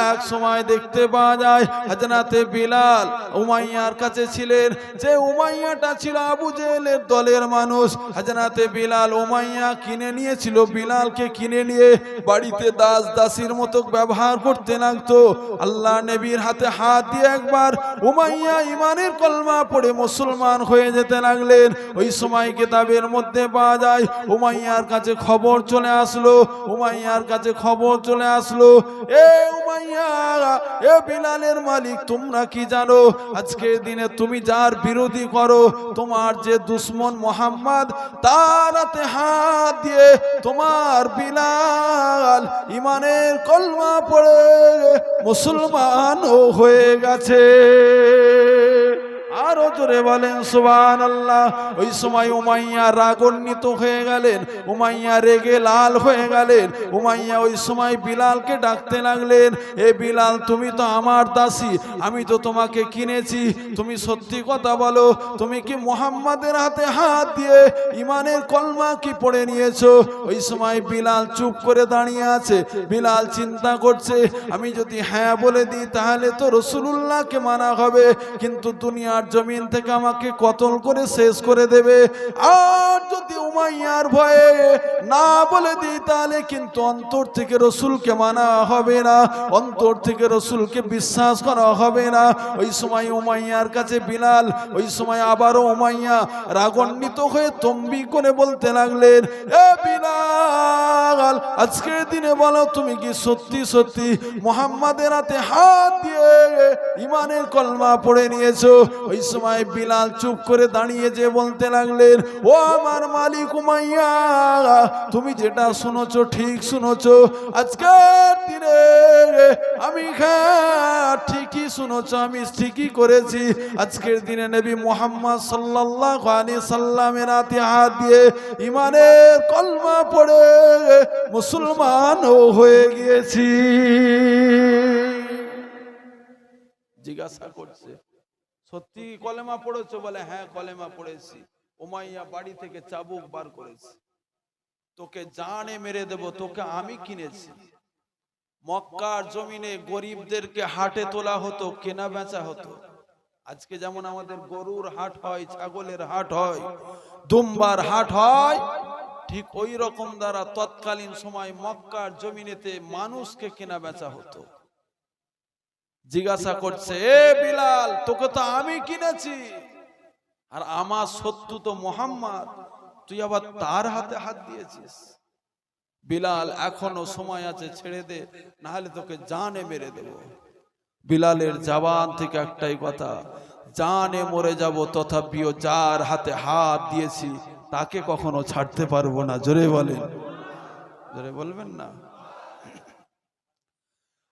এক সময় দেখতে পাওয়া যায় হযরতে বিলাল উমাইয়ার কাছে ছিলেন। যে উমাইয়াটা ছিল আবু জেহেলের দলের মানুষ। হযরতে বিলাল উমাইয়া কিনে নিয়েছিল, বিলালকে কিনে নিয়ে বাড়িতে দাস দাসীর মতো ব্যবহার করতে লাগতো। আল্লাহ নবীর হাতে হাত দিয়ে একবার উমাইয়া ইমানের কলমা পড়ে মুসলমান হয়ে যেতে লাগলেন। ওই সময় কিতাবের মধ্যে পাওয়া যায় উমাইয়ার কাছে খবর চলে আসলো, উমাইয়ার কাছে খবর চলে আসলো, এ উমাইয়া, এ বিলালের মালিক, তোমরা কি জানো আজকের দিনে তুমি যার বিরোধী করো, তোমার যে দুশ্মন মোহাম্মদ, তার হাতে হাত দিয়ে তোমার বিলাল ইমানের কলমা পড়ে মুসলমান হয়ে গেছে। আরো জোরে বলেন সুবহানাল্লাহ। ওই সময় উমাইয়া রাগান্বিত হয়ে গেলেন, উমাইয়া রেগে লাল হয়ে গেলেন। উমাইয়া ওই সময় বিলালকে ডাকতে লাগলেন, এ বিলাল, তুমি তো আমার দাসী, আমি তো তোমাকে কিনেছি, তুমি সত্যি কথা বলো, তুমি কি মুহাম্মাদের হাতে হাত দিয়ে ইমানের কলমা কি পড়ে নিয়েছো? ওই সময় বিলাল চুপ করে দাঁড়িয়ে আছে। বিলাল চিন্তা করছে, আমি যদি হ্যাঁ বলে দিই তাহলে তো রাসূলুল্লাহকে মানা হবে, কিন্তু দুনিয়ার জমিন থেকে আমাকে কতল করে শেষ করে দেবে। আর যদি উমাইয়ার ভয়ে না বলে দিই তাহলে কিন্তু অন্তর থেকে রাসূলকে মানা হবে না, অন্তর থেকে রাসূলকে বিশ্বাস করা হবে না। ওই সময় উমাইয়ার কাছে বিলাল, ওই সময় আবারও উমাইয়া রাগান্বিত হয়ে তম্বি করে বলতে লাগলেন, এ বিলাল, আজকের দিনে বলো তুমি কি সত্যি সত্যি মুহাম্মাদের হাতে হাত দিয়ে ইমানের কলমা পড়ে নিয়েছো? ওই সময় বিলাল চুপ করে দাঁড়িয়ে যে বলতে লাগলেন, ও আমার মালিক উমাইয়া, তুমি যেটা শুনেছো ঠিক শুনেছো, আজকের দিনে আমি ঠিকই শুনেছো, আমি ঠিকই করেছি। আজকের দিনে নবী মুহাম্মদ সাল্লাল্লাহু আলাইহি সাল্লামের হাতে হাত দিয়ে ইমানের কলমা পড়ে মুসলমান হয়ে গিয়েছি। জিজ্ঞাসা করছে, সত্যি কলেমা পড়েছো? বলে হ্যাঁ কলেমা পড়েছি। উমাইয়া বাড়ি থেকে চাবুক বার করেছে, তোকে জানে মেরে দেব, তোকে আমি কিনেছি। মক্কার জমিনে গরিবদেরকে হাটে তোলা হতো, কেনা বেচা হতো। আজকে যেমন আমাদের গরুর হাট হয়, ছাগলের হাট হয়, দুম্বার হাট হয়, ঠিক ওই রকম দ্বারা তৎকালীন সময় মক্কার জমিনেতে মানুষকে কেনা বেচা হতো। জিজ্ঞাসা করছে, এ বিলাল, তোকে তো আমি কিনেছি, আর আমার শত্রু তো মুহাম্মদ, তুই আবার তার হাতে হাত দিয়েছিস। বিলাল, এখনো সময় আছে, ছেড়ে দে, না হলে তোকে জানে মেরে দেব। বিলালের জবান থেকে একটাই কথা, জানে মরে যাব, তথাপিও যার হাতে হাত দিয়েছি তাকে কখনো ছাড়তে পারবো না। জোরে বলেন, জোরে বলবেন না।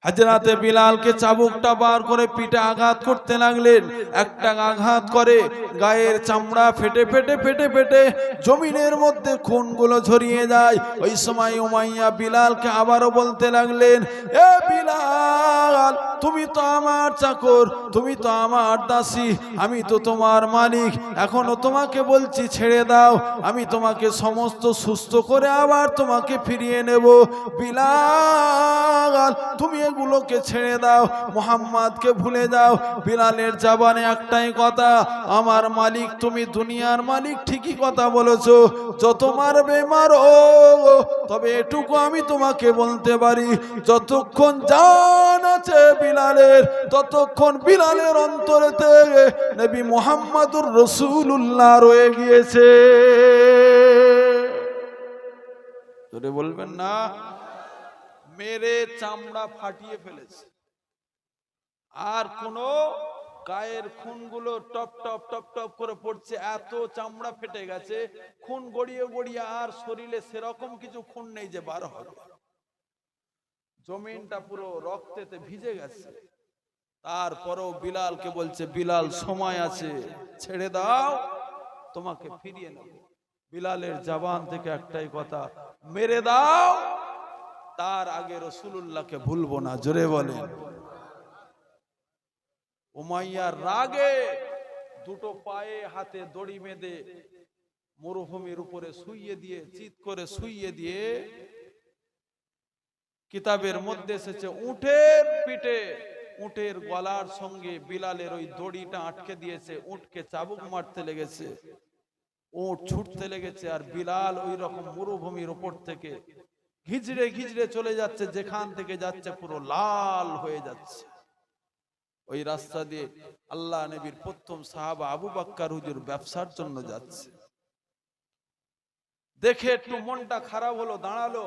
হযরতে বিলালকে চাবুকটা বার করে পিঠে আঘাত করতে লাগলেন। একটা আঘাত করে গায়ের চামড়া ফেটে ফেটে ফেটে ফেটে জমিনের মধ্যে খুনগুলো ঝরিয়ে যায়। ওই সময় উমাইয়া বিলালকে আবারও বলতে লাগলেন, এ বিলাল, তুমি তো আমার চাকর, তুমি তো আমার দাসী, আমি তো তোমার মালিক। এখনো তোমাকে বলছি ছেড়ে দাও, আমি তোমাকে সমস্ত সুস্থ করে আবার তোমাকে ফিরিয়ে নেব। বিলাল, তুমি এগুলোকে ছেড়ে দাও, মুহাম্মাদকে ভুলে যাও। বিলালের জবানে একটাই কথা, আমার মালিক তুমি, দুনিয়ার মালিক, ঠিকই কথা বলেছো, যত মারবে মারো, তবে এটুকু আমি তোমাকে বলতে পারি, যতক্ষণ জান আছে বিলালের, ততক্ষণ বিলালের অন্তরেতে নবী মুহাম্মদুর রাসূলুল্লাহ রয়ে গিয়েছে। তোরে বলবেন না, মেরে চামড়া ফাটিয়ে ফেলেছে, আর কোন গায়ের খুনগুলো টপ টপ টপ টপ করে পড়ছে, এত চামড়া ফেটে গেছে, খুন গড়িয়ে গড়িয়ে আর শরীরে সেরকম কিছু খুন নেই যে বার হবে। জমিনটা পুরো রক্তেতে ভিজে গেছে। তারপরেও বিলালকে বলছে, বিলাল সময় আছে, ছেড়ে দাও, তোমাকে ফিরিয়ে নেব। বিলালের জবান থেকে একটাই কথা, মেরে দাও, তার আগে রাসূলুল্লাহকে ভুলবো না। জোরে বলেন। উমাইয়ার রাগে দুটো পায়ে হাতে দড়ি বেঁধে মরুভূমির উপরে শুইয়ে দিয়ে, চিৎ করে শুইয়ে দিয়ে, কিতাবের মধ্যে এসেছে উটের পিঠে, উটের গলার সঙ্গে বিলালের ওই দড়িটা আটকে দিয়েছে, উটকে চাবুক মারতে লেগেছে, উট ছুটতে লেগেছে, আর বিলাল ওই রকম মরুভূমির উপর থেকে ঘিজড়ে ঘিজড়ে চলে যাচ্ছে, যেখান থেকে যাচ্ছে পুরো লাল হয়ে যাচ্ছে। ওই রাস্তা দিয়ে আল্লাহ নবীর প্রথম সাহাবা আবু বকর হুজুর ব্যবসার জন্য যাচ্ছে। দেখে একটু মনটা খারাপ হলো, দাঁড়ালো,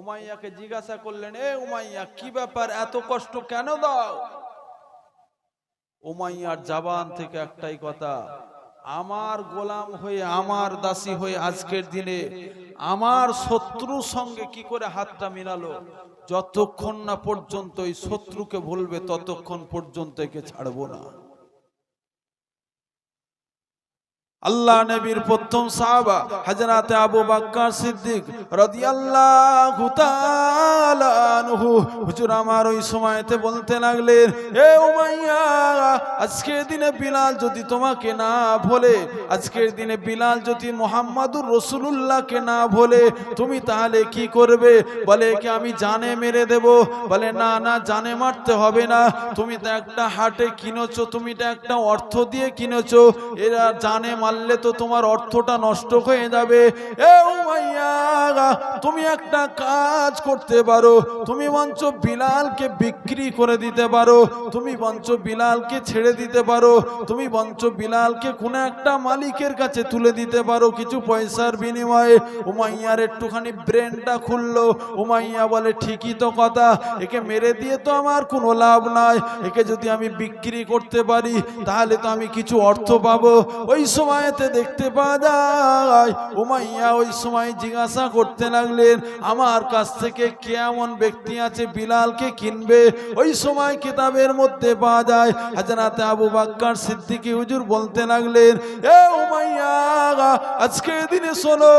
উমাইয়াকে জিজ্ঞাসা করলেন, এ উমাইয়া, কি ব্যাপার, এত কষ্ট কেন দাও? উমাইয়ার জবান থেকে একটাই কথা, আমার গোলাম হয়ে, আমার দাসী হয়ে আজকের দিনে আমার শত্রুর সঙ্গে কি করে হাতটা মিলালো? যতক্ষণ না পর্যন্ত এই শত্রুকে ভুলবে, ততক্ষণ পর্যন্ত একে ছাড়বো না। আল্লাহ নবীর প্রথম সাহাবা হযরতে আবু বকর সিদ্দিক রাদিয়াল্লাহু তাআলা আনহু হুজুর আমার ওই সময়তে বলতে লাগলেন, এ উমাইয়া, আজকের দিনে বিলাল যদি তোমাকে না ভোলে, আজকের দিনে বিলাল যদি মুহাম্মাদুর রাসূলুল্লাহকে না ভোলে, তুমি তাহলে কি করবে? বলে, কি আমি জানে মেরে দেব? বলে, না না, জানে মারতে হবে না, তুমি তো একটা হাটে কিনেছো, তুমি তো একটা অর্থ দিয়ে কিনেছো, এরা জানে মারলে তো তোমার অর্থটা নষ্ট হয়ে যাবে। এ উমাইয়া, তুমি একটা কাজ করতে পারো, তুমি মঞ্চ বিলালকে বিক্রি করে দিতে পারো, তুমি মঞ্চ বিলালকে ছেড়ে দিতে পারো, তুমি মঞ্চ বিলালকে কোন একটা মালিকের কাছে তুলে দিতে পারো কিছু পয়সার বিনিময়ে। উমাইয়ার একটুখানি ব্রেনটা খুললো। উমাইয়া বলে, ঠিকই তো কথা, একে মেরে দিয়ে তো আমার কোনো লাভ নাই, একে যদি আমি বিক্রি করতে পারি তাহলে তো আমি কিছু অর্থ পাবো। ওই সময়তে দেখতে পাওয়া যায় উমাইয়া ওই সময় জিজ্ঞাসা করতে লাগলেন, আমার কাছ থেকে কেমন ব্যক্তি আছে বিলালকে কিনবে? ওই সময় কিতাবের মধ্যে পাওয়া যায় হযরত আবু বকর সিদ্দিক হুজুর বলতে লাগলেন, এ উমাইয়া, আজকের দিনে শোনো,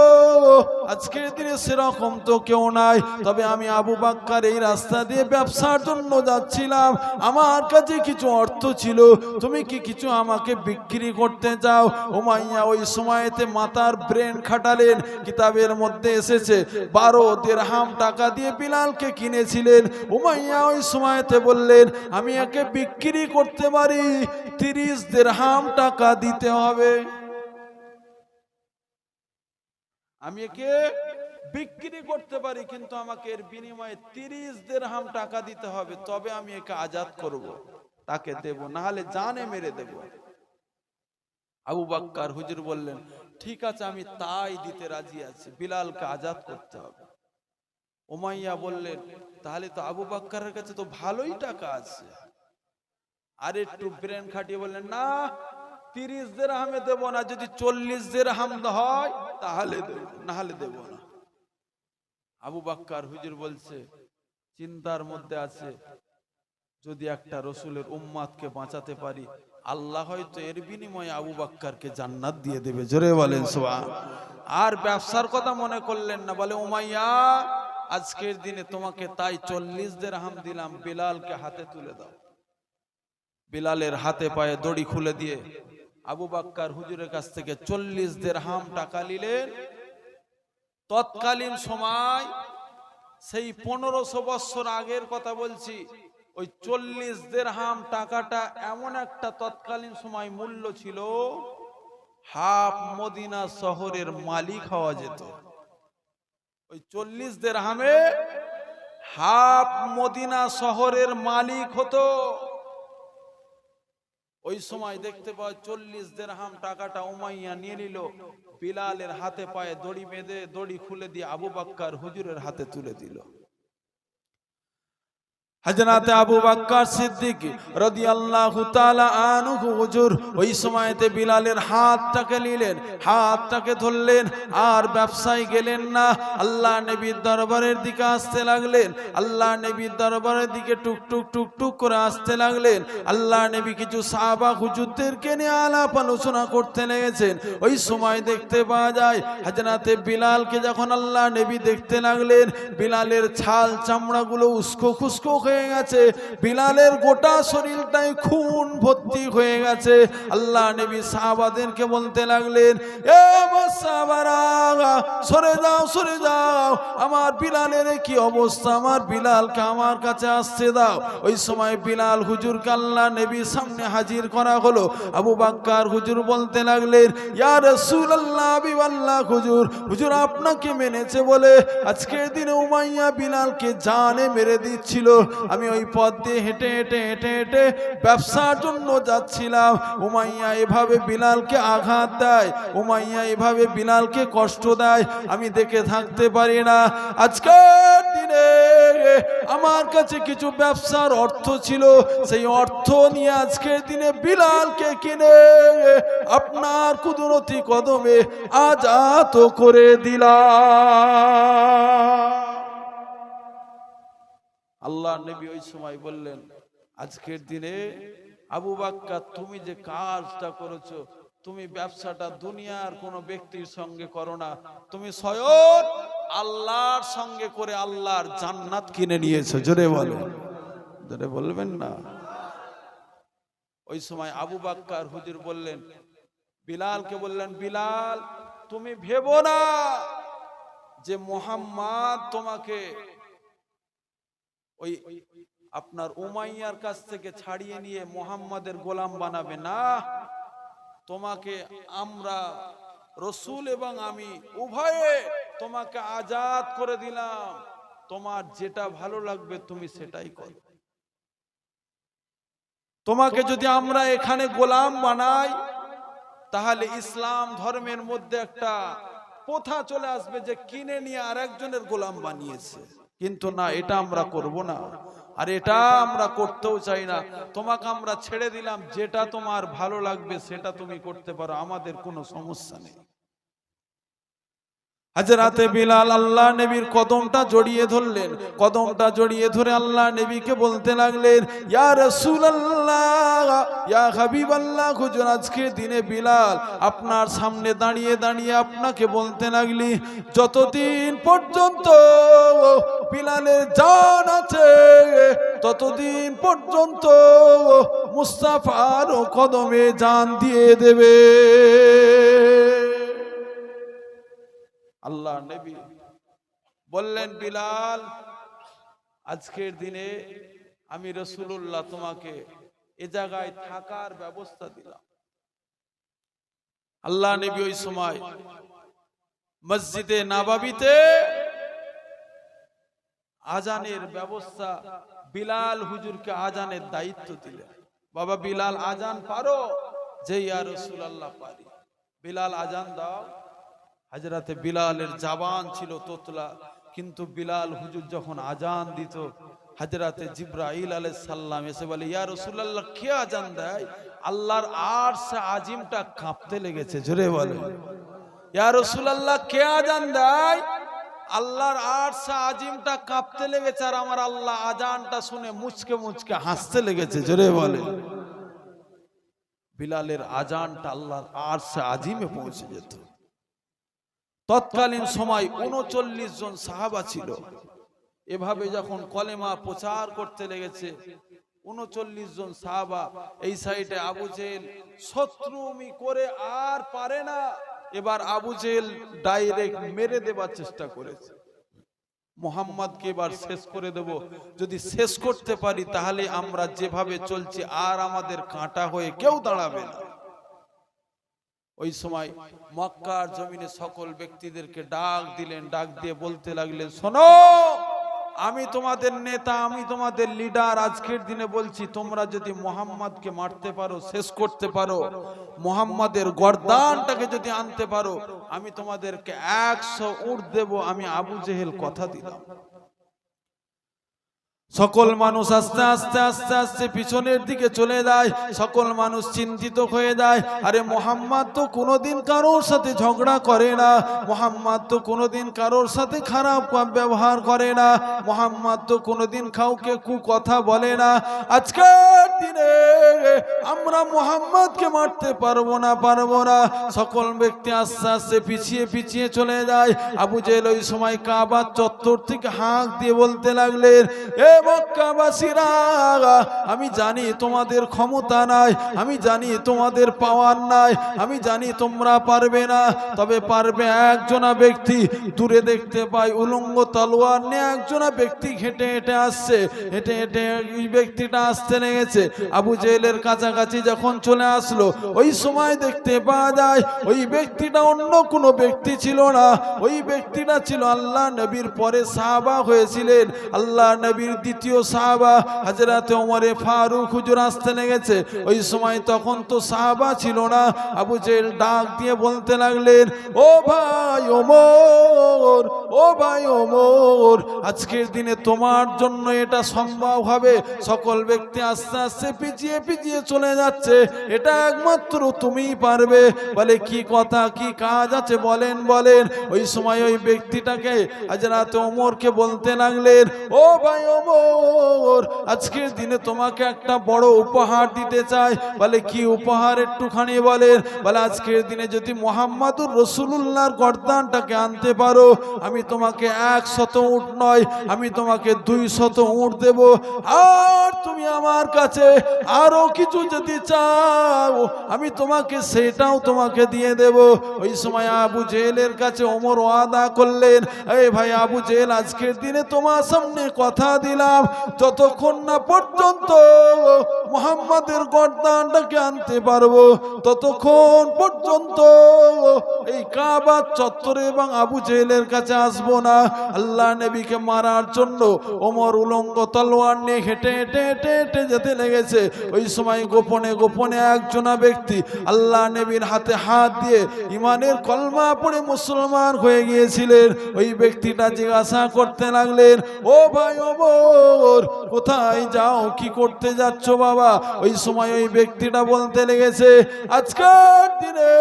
আজকের দিনে সেরকম তো কেউ নাই, তবে আমি আবু বকর এই রাস্তা দিয়ে ব্যবসার জন্য যাচ্ছিলাম, আমার কাছে কিছু অর্থ ছিল, তুমি কি কিছু আমাকে বিক্রি করতে চাও? উমাইয়া ওই সময়তে মাথার ব্রেন খাটালেন। কিতাবের মধ্যে এসেছে 12 দিরহাম টাকা দিয়ে বিলালকে কিনেছিলেন। উমাইয়া ওই সময়তে বললেন, আমি একে বিক্রি করতে পারি, 30 দিরহাম টাকা দিতে হবে, আমি একে বিক্রি করতে পারি, কিন্তু আমাকে এর বিনিময়ে 30 দিরহাম টাকা দিতে হবে, তবে আমি একে আজাদ করব, তাকে দেব, না হলে জানে মেরে দেব। আবু বকর হুজুর বললেন, ঠিক আছে, আমি তাই দিতে রাজি আছি, বিলালকে আজাদ করতে হবে। উমাইয়া বললেন, তাহলে তো আবু বকরের কাছে তো ভালোই টাকা আছে, আর একটু ব্রেন খাটিয়ে বললেন, না 30 দিরহামে দেব না, যদি 40 দিরহাম হয় তাহলে দেব, না হলে দেব না। আবু বাক্কার হুজুর বলছে, চিন্তার মধ্যে আছে, যদি একটা রসুলের উম্মাদকে বাঁচাতে পারি, আল্লাহ হয়তো এর বিনিময়ে আবু বাক্কারকে জান্নাত দিয়ে দেবে। জোরে বলেন সুবহান। আর ব্যবসার কথা মনে করলেন না, বলে উমাইয়া আজকের দিনে তোমাকে তাই 40 দিরহাম দিলাম, বিলালকে হাতে তুলে দাও। বিলালের হাতে পায়ে দড়ি খুলে দিয়ে আবু বাক্কার হুজুরের কাছ থেকে 40 দিরহাম টাকা নিলেন। তৎকালীন সময়, সেই 1500 বছর আগের কথা বলছি, ওই 40 দিরহাম টাকাটা এমন একটা তৎকালীন সময় মূল্য ছিল, হাফ মদিনা শহরের মালিক হওয়া যেত। ওই 40 দিরহামে হাফ মদিনা শহরের মালিক হতো। ওই সময় দেখতে পাওয়া 40 দিরহাম টাকাটা উমাইয়া নিয়ে নিল, বিলালের হাতে পায়ে দড়ি বেঁধে দড়ি খুলে দিয়ে আবু বাক্কার হুজুরের হাতে তুলে দিল। হযরত আবু বকর সিদ্দিক রাদিয়াল্লাহু তাআলা আনহু হুজুর ওই সময়তে বিলালের হাতটাকে নিলেন, হাতটাকে ধরলেন, আর ব্যবসায় গেলেন না, আল্লাহ নবীর দরবারের দিকে আসতে লাগলেন। আল্লাহ নবীর দরবারের দিকে টুকটুক টুকটুক করে আসতে লাগলেন। আল্লাহ নবী কিছু সাহাবা হুজুরদেরকে নিয়ে আলাপ আলোচনা করতে লেগেছেন। ওই সময় দেখতে পাওয়া যায় হযরত বিলালকে যখন আল্লাহ নবী দেখতে লাগলেন, বিলালের ছাল চামড়াগুলো উস্কো খুস্কো হয়ে গেছে, বিলালের গোটা শরীরটাই খুন ভর্তি হয়ে গেছে। আল্লাহ নবী সাহাবাদেরকে বলতে লাগলেন, এ সাহাবারা, সরে যাও সরে যাও, আমার বিলালের কি অবস্থা, আমার বিলালকে আমার কাছে আসতে দাও। ওই সময় বিলাল হুজুরকে আল্লাহ নবীর সামনে হাজির করা হলো। আবু বাক্কার হুজুর বলতে লাগলেন, ইয়া রাসূলুল্লাহ, বিওয়াল্লাহ হুজুর, হুজুর আপনাকে মেনেছে বলে আজকের দিনে উমাইয়া বিলালকে জানে মেরে দিচ্ছিল। আমি ওই পথ দিয়ে হেঁটে হেঁটে হেঁটে হেঁটে ব্যবসার জন্য যাচ্ছিলাম, উমাইয়া এভাবে বিলালকে আঘাত দেয়, উমাইয়া এভাবে বিলালকে কষ্ট দেয়, আমি দেখে থাকতে পারি না। আজকের দিনে আমার কাছে কিছু ব্যবসার অর্থ ছিল, সেই অর্থ নিয়ে আজকের দিনে বিলালকে কিনে আপনার কুদরতি কদমে আজাদ করে দিলাম। আল্লাহ নবী ওই সময় বললেন, আজকের দিনে আবু বাক্কার, তুমি যে কাজটা করেছো, তুমি ব্যবসাটা দুনিয়ার কোনো ব্যক্তির সঙ্গে করো না, তুমি স্বয়ং আল্লাহর সঙ্গে করে আল্লাহর জান্নাত কিনে নিয়েছো। জোরে বলো, জোরে বলবেন না। ওই সময় আবু বাক্কার হুজুর বললেন, বিলালকে বললেন, বিলাল তুমি ভেবো না যে মুহাম্মদ তোমাকে ওই আপনার উমাইয়ার কাছ থেকে ছাড়িয়ে নিয়ে মুহাম্মাদের গোলাম বানাবে না, তোমাকে আমরা রসুল এবং আমি উভয়ে তোমাকে আজাদ করে দিলাম, তোমার যেটা ভালো লাগবে তুমি সেটাই করো। তোমাকে যদি আমরা এখানে গোলাম বানাই, তাহলে ইসলাম ধর্মের মধ্যে একটা প্রথা চলে আসবে যে কিনে নিয়ে আরেকজনের গোলাম বানিয়েছে। কিন্তু না, এটা আমরা করব না, আর এটা আমরা করতেও চাই না। তোমাকে আমরা ছেড়ে দিলাম, যেটা তোমার ভালো লাগবে সেটা তুমি করতে পারো, আমাদের কোনো সমস্যা নেই। হযরত বিলাল আল্লাহ নবীর কদমটা জড়িয়ে ধরলেন, কদমটা জড়িয়ে ধরে আল্লাহ নবীকে বলতে লাগলেন, ইয়া রাসূলুল্লাহ, ইয়া হাবিবাল্লাহ, হুজুর আজকের দিনে বিলাল আপনার সামনে দাঁড়িয়ে দাঁড়িয়ে আপনাকে বলতে লাগলি, যতদিন পর্যন্ত বিলালের জান আছে ততদিন পর্যন্ত মুস্তাফার কদমে জান দিয়ে দেবে। আল্লাহ নবী বললেন, বিলাল আজকের দিনে আমি রাসূলুল্লাহ তোমাকে এ জায়গায় থাকার ব্যবস্থা দিলাম। আল্লাহ নবী ওই সময় মসজিদে নববীতে আজানের ব্যবস্থা, বিলাল হুজুরকে আজানের দায়িত্ব দিলেন। বাবা বিলাল আজান পারো? যে ইয়া রাসূলুল্লাহ পারি। বিলাল আজান দাও। হযরতে বিলালের জবান ছিল তোতলা, কিন্তু বিলাল হুজুর যখন আজান দিত হযরতে জিবরাইল আলাইহিস সালাম এসে বলে, ইয়া রাসূলুল্লাহ, কে আজান দেয়? আল্লাহর আরশ আজিমটা কাঁপতে লেগেছে। জোরে বলে, ইয়া রাসূলুল্লাহ, কে আজান দেয়? আল্লাহর আরশ আজিমটা কাঁপতে লেগেছে, আর আমার আল্লাহ আজানটা শুনে মুচকে মুচকে হাসতে লেগেছে। জোরে বলে, বিলালের আজানটা আল্লাহর আরশ আজিমে পৌঁছে যেত। তৎকালীন সময় ৩৯ জন সাহাবা ছিল। এভাবে যখন কলেমা প্রচার করতে লেগেছে, ৩৯ জন সাহাবা, এই সাইডে আবু জেহেল শত্রুমি করে আর পারে না, এবার আবু জেহেল ডাইরেক্ট মেরে দেবার চেষ্টা করেছে। মুহাম্মদকে এবার শেষ করে দেব, যদি শেষ করতে পারি তাহলে আমরা যেভাবে চলছি আর আমাদের কাঁটা হয়ে কেউ দাঁড়াবে না। ওই সময় মক্কার জমিনে সকল ব্যক্তিদেরকে ডাক দিলেন, ডাক দিয়ে বলতে লাগলেন, শোনো, আমি তোমাদের নেতা, আমি তোমাদের লিডার, আজকের দিনে বলছি, তোমরা যদি মুহাম্মদকে মারতে পারো, শেষ করতে পারো, মুহাম্মদের গর্দানটাকে যদি আনতে পারো, আমি তোমাদেরকে 100 উট দেব। আমি আবু জেহেল কথা দিলাম। সকল মানুষ আস্তে আস্তে আস্তে আস্তে পিছনের দিকে চলে যায়। সকল মানুষ চিন্তিত হয়ে যায়, আরে মুহাম্মদ তো কোনোদিন কারোর সাথে ঝগড়া করে না, মুহাম্মদ তো কোনোদিন কারোর সাথে খারাপ ব্যবহার করে না, মুহাম্মদ তো কোনোদিন কাউকে কুকথা বলে না। আজকের দিনে আমরা মুহাম্মদকে মারতে পারবো না, পারবো না। সকল ব্যক্তি আস্তে আস্তে পিছিয়ে পিছিয়ে চলে যায়। আবু জেহেল ওই সময় কাবার চত্বর থেকে হাঁক দিয়ে বলতে লাগলেন, এ মক্কাবাসীরা, আমি জানি তোমাদের ক্ষমতা নাই, আমি জানি তোমাদের পাওয়ার নাই, আমি জানি তোমরা পারবে না, তবে পারবে একজনা ব্যক্তি। দূরে দেখতে পাই উলঙ্গ তলোয়ার নিয়ে একজনা ব্যক্তি হেঁটে হেঁটে আসছে। হেঁটে হেঁটে ওই ব্যক্তিটা আসতে লেগেছে। আবু জেহেলের কাছাকাছি যখন চলে আসলো, ওই সময় দেখতে পাওয়া যায় ওই ব্যক্তিটা অন্য কোনো ব্যক্তি ছিল না, ওই ব্যক্তিটা ছিল আল্লাহ নবীর পরে সাহাবা হয়েছিলেন, আল্লাহ নবীর দ্বিতীয় সাহাবা হযরত ওমরে ফারুক হুজুর আসতে লেগেছে। ওই সময় তখন তো সাহাবা ছিল না। আবু জেহেল ডাক দিয়ে বলতে লাগলেন, ও ভাই ওমর, ও ভাই ওমর, আজকের দিনে তোমার জন্য এটা সম্ভব হবে। সকল ব্যক্তি আস্তে আস্তে পিছিয়ে পিছিয়ে চলে যাচ্ছে, এটা একমাত্র তুমিই পারবে। বলে, কি কথা, কি কাজ আছে বলেন, বলেন। ওই সময় ওই ব্যক্তিটাকে হযরত ওমরকে বলতে লাগলেন, ও ভাই ওমর, আজকের দিনে তোমাকে একটা বড় উপহার দিতে চাই। বলে, কি উপহার একটুখানি বলেন। বলে, আজকের দিনে যদি মুহাম্মাদুর রাসূলুল্লাহর গর্দানটাকে আনতে পারো, আমি তোমাকে 100 উট নয়, আমি তোমাকে 200 উট দেব। আর তুমি আমার কাছে আরো কিছু যদি চাও, আমি তোমাকে সেটাও তোমাকে দিয়ে দেব। ওই সময় আবু জেহেলের কাছে ওমর ওয়াদা করলেন, এই ভাই আবু জেহেল, আজকের দিনে তোমার সামনে কথা দিলাম, যতক্ষণ না পর্যন্ত মুহাম্মাদের গর্দানটাকে আনতে পারবো, ততক্ষণ পর্যন্ত এই কাবা চত্বরে এবং আবু জেহেলের কাছে আসবো না। আল্লাহ নবীকে মারার জন্য ওমর উলঙ্গ তলোয়ার নিয়ে হেঁটে হেঁটে হেঁটে হেঁটে যেতে লেগেছে। ওই সময় গোপনে গোপনে একজনা ব্যক্তি আল্লাহ নবীর হাতে হাত দিয়ে ইমানের কলমা পড়ে মুসলমান হয়ে গিয়েছিলেন। ওই ব্যক্তিটা জিজ্ঞাসা করতে লাগলেন, ও ভাই ওমর, কোথায় যাও, কি করতে যাচ্ছ বাবা? ওই সময় ওই ব্যক্তিটা বলতে লেগেছে, আজকের দিনে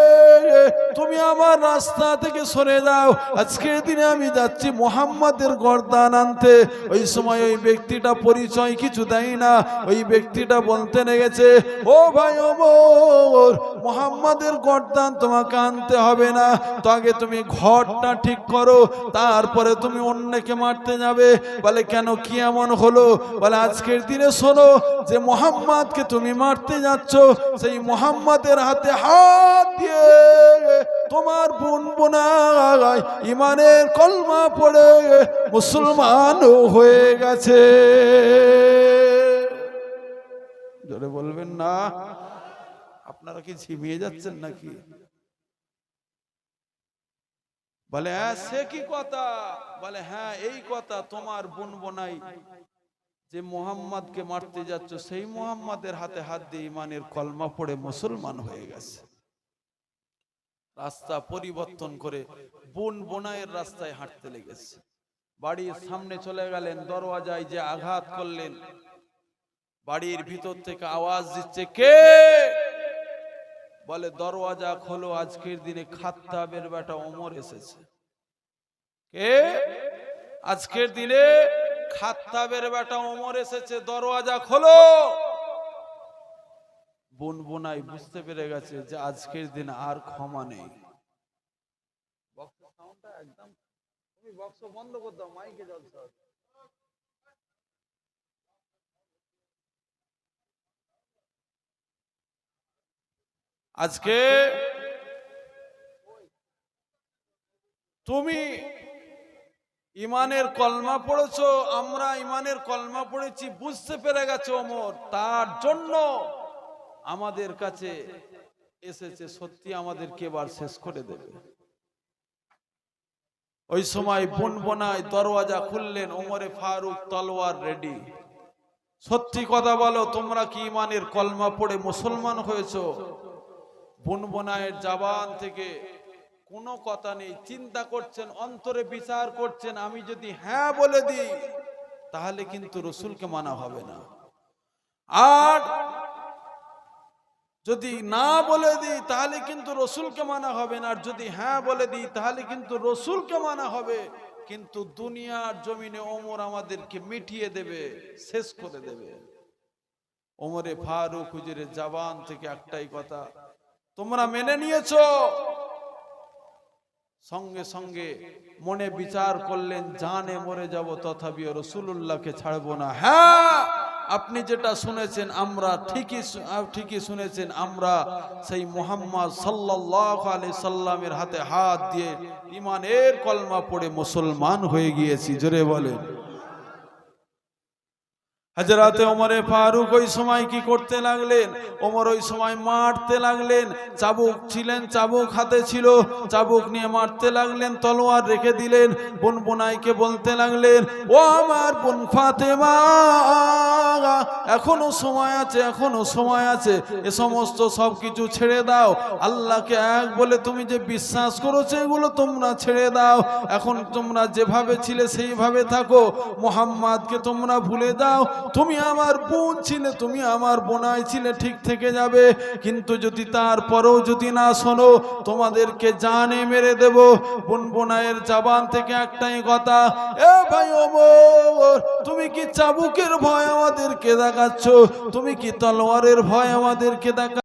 তুমি আমার রাস্তা থেকে সরে যাও, আজকের দিনে আমি যাচ্ছি মুহাম্মাদের গর্দান আনতে। ওই সময় ওই ব্যক্তিটা পরিচয় কিছু দেয় না। ওই ব্যক্তিটা বলতে লেগেছে, ও ভাই ওমর, মুহাম্মাদের গর্দান তোমাকে আনতে হবে না, তো আগে তুমি ঘরটা ঠিক করো, তারপরে তুমি অন্যকে মারতে যাবে। বলে, কেন, কি এমন হলো? বলে, আজকের দিনে শোনো, যে মুহাম্মাদকে তুমি মারতে যাচ্ছ, সেই মুহাম্মাদের হাতে হাত দিয়ে তোমার বোন বোনাই ইমানের কলমা পড়ে মুসলমান হয়ে গেছে। জোরে বলবেন না? আপনারা কি ঝিমিয়ে যাচ্ছেন নাকি? বলে, হ্যাঁ, সে কি কথা? বলে, হ্যাঁ, এই কথা, তোমার বোন বোনাই যে মুহাম্মাদকে মারতে যাচ্ছ, সেই মুহাম্মাদের হাতে হাত দিয়ে ইমানের কলমা পড়ে মুসলমান হয়ে গেছে। রাস্তা পরিবর্তন করে বোন বোনাইয়ের রাস্তায় হাঁটতে লেগেছে। বাড়ির সামনে চলে গেলেন, দরওয়াজায় যে আঘাত করলেন, বাড়ির ভিতর থেকে আওয়াজ দিচ্ছে, কে? বলে দরওয়াজা খোলো, আজকের দিনে খাত্তাবের বেটা ওমর এসেছে। কে? আজকের দিনে খাত্তাবের বেটা ওমর এসেছে, দরওয়াজা খোলো। বুনবুনাই বুঝতে পেরে গেছে যে আজকের দিন আর ক্ষমা নেই। বক্স সাউন্ডটা একদম, তুমি বক্স বন্ধ করে দাও, মাইকে জলসা হবে। আজকে তুমি ইমানের কলমা পড়েছো, আমরা ইমানের কলমা পড়েছি, বুঝতে পেরে গেছে ওমর, তার জন্য আমাদের কাছে এসেছে, সত্যি আমাদেরকে এবার শেষ করে দেবে। ওই সময় বুনবুনায় দরওয়াজা খুললেন, ওমরে ফারুক তলোয়ার রেডি। সত্যি কথা বলো, তোমরা কি ইমানের কলমা পড়ে মুসলমান হয়েছো? বুনবুনায়ের জবান থেকে কোনো কথা নেই, চিন্তা করছেন, অন্তরে বিচার করছেন, আমি যদি হ্যাঁ বলে দিই তাহলে কিন্তু রসুলকে মানা হবে না, আর যদি না বলে দিই তাহলে কিন্তু রসুলকে মানা হবে না, আর যদি হ্যাঁ বলে দিই তাহলে কিন্তু রসুলকে মানা হবে। কিন্তু দুনিয়ার জমিনে ওমর আমাদেরকে মিটিয়ে দেবে, শেষ করে দেবে। ওমরে ফারুক হুজুরের জবান থেকে একটাই কথা, তোমরা মেনে নিয়েছো। সঙ্গে সঙ্গে মনে বিচার করলেন, জানে মরে যাব তথাপিও রাসূলুল্লাহকে ছাড়বো না। হ্যাঁ, আপনি যেটা শুনেছেন আমরা ঠিকই শুনেছেন, আমরা সেই মুহাম্মদ সাল্লাল্লাহু আলাইহি সাল্লামের হাতে হাত দিয়ে ঈমানের কলমা পড়ে মুসলমান হয়ে গিয়েছি। জোরে বলেন। হযরতে ওমরে ফারুক ওই সময় কি করতে লাগলেন? ওমর ওই সময় মারতে লাগলেন, চাবুক ছিলেন, চাবুক হাতে ছিল, চাবুক নিয়ে মারতে লাগলেন, তলোয়ার রেখে দিলেন। বুনবুনাইকে বলতে লাগলেন, ও আমার বোন ফাতেমা, এখনো সময় আছে, এখনো সময় আছে, এ সমস্ত সব কিছু ছেড়ে দাও। আল্লাহকে এক বলে তুমি যে বিশ্বাস করেছো, এগুলো তোমরা ছেড়ে দাও। এখন তোমরা যেভাবে ছিলে সেইভাবে থাকো, মুহাম্মাদকে তোমরা ভুলে দাও। তুমি আমার বোন ছিলে, তুমি আমার বোনাই ছিলে, ঠিক থেকে যাবে। কিন্তু যদি তারপরেও যদি না শোনো, তোমাদেরকে জানে মেরে দেব। বুনবুনাইয়ের জবান থেকে একটাই কথা, এ ভাই ওমর, তুমি কি চাবুকের ভয় আমাদেরকে দেখাচ্ছ? তুমি কি তলোয়ারের ভয় আমাদেরকে দেখা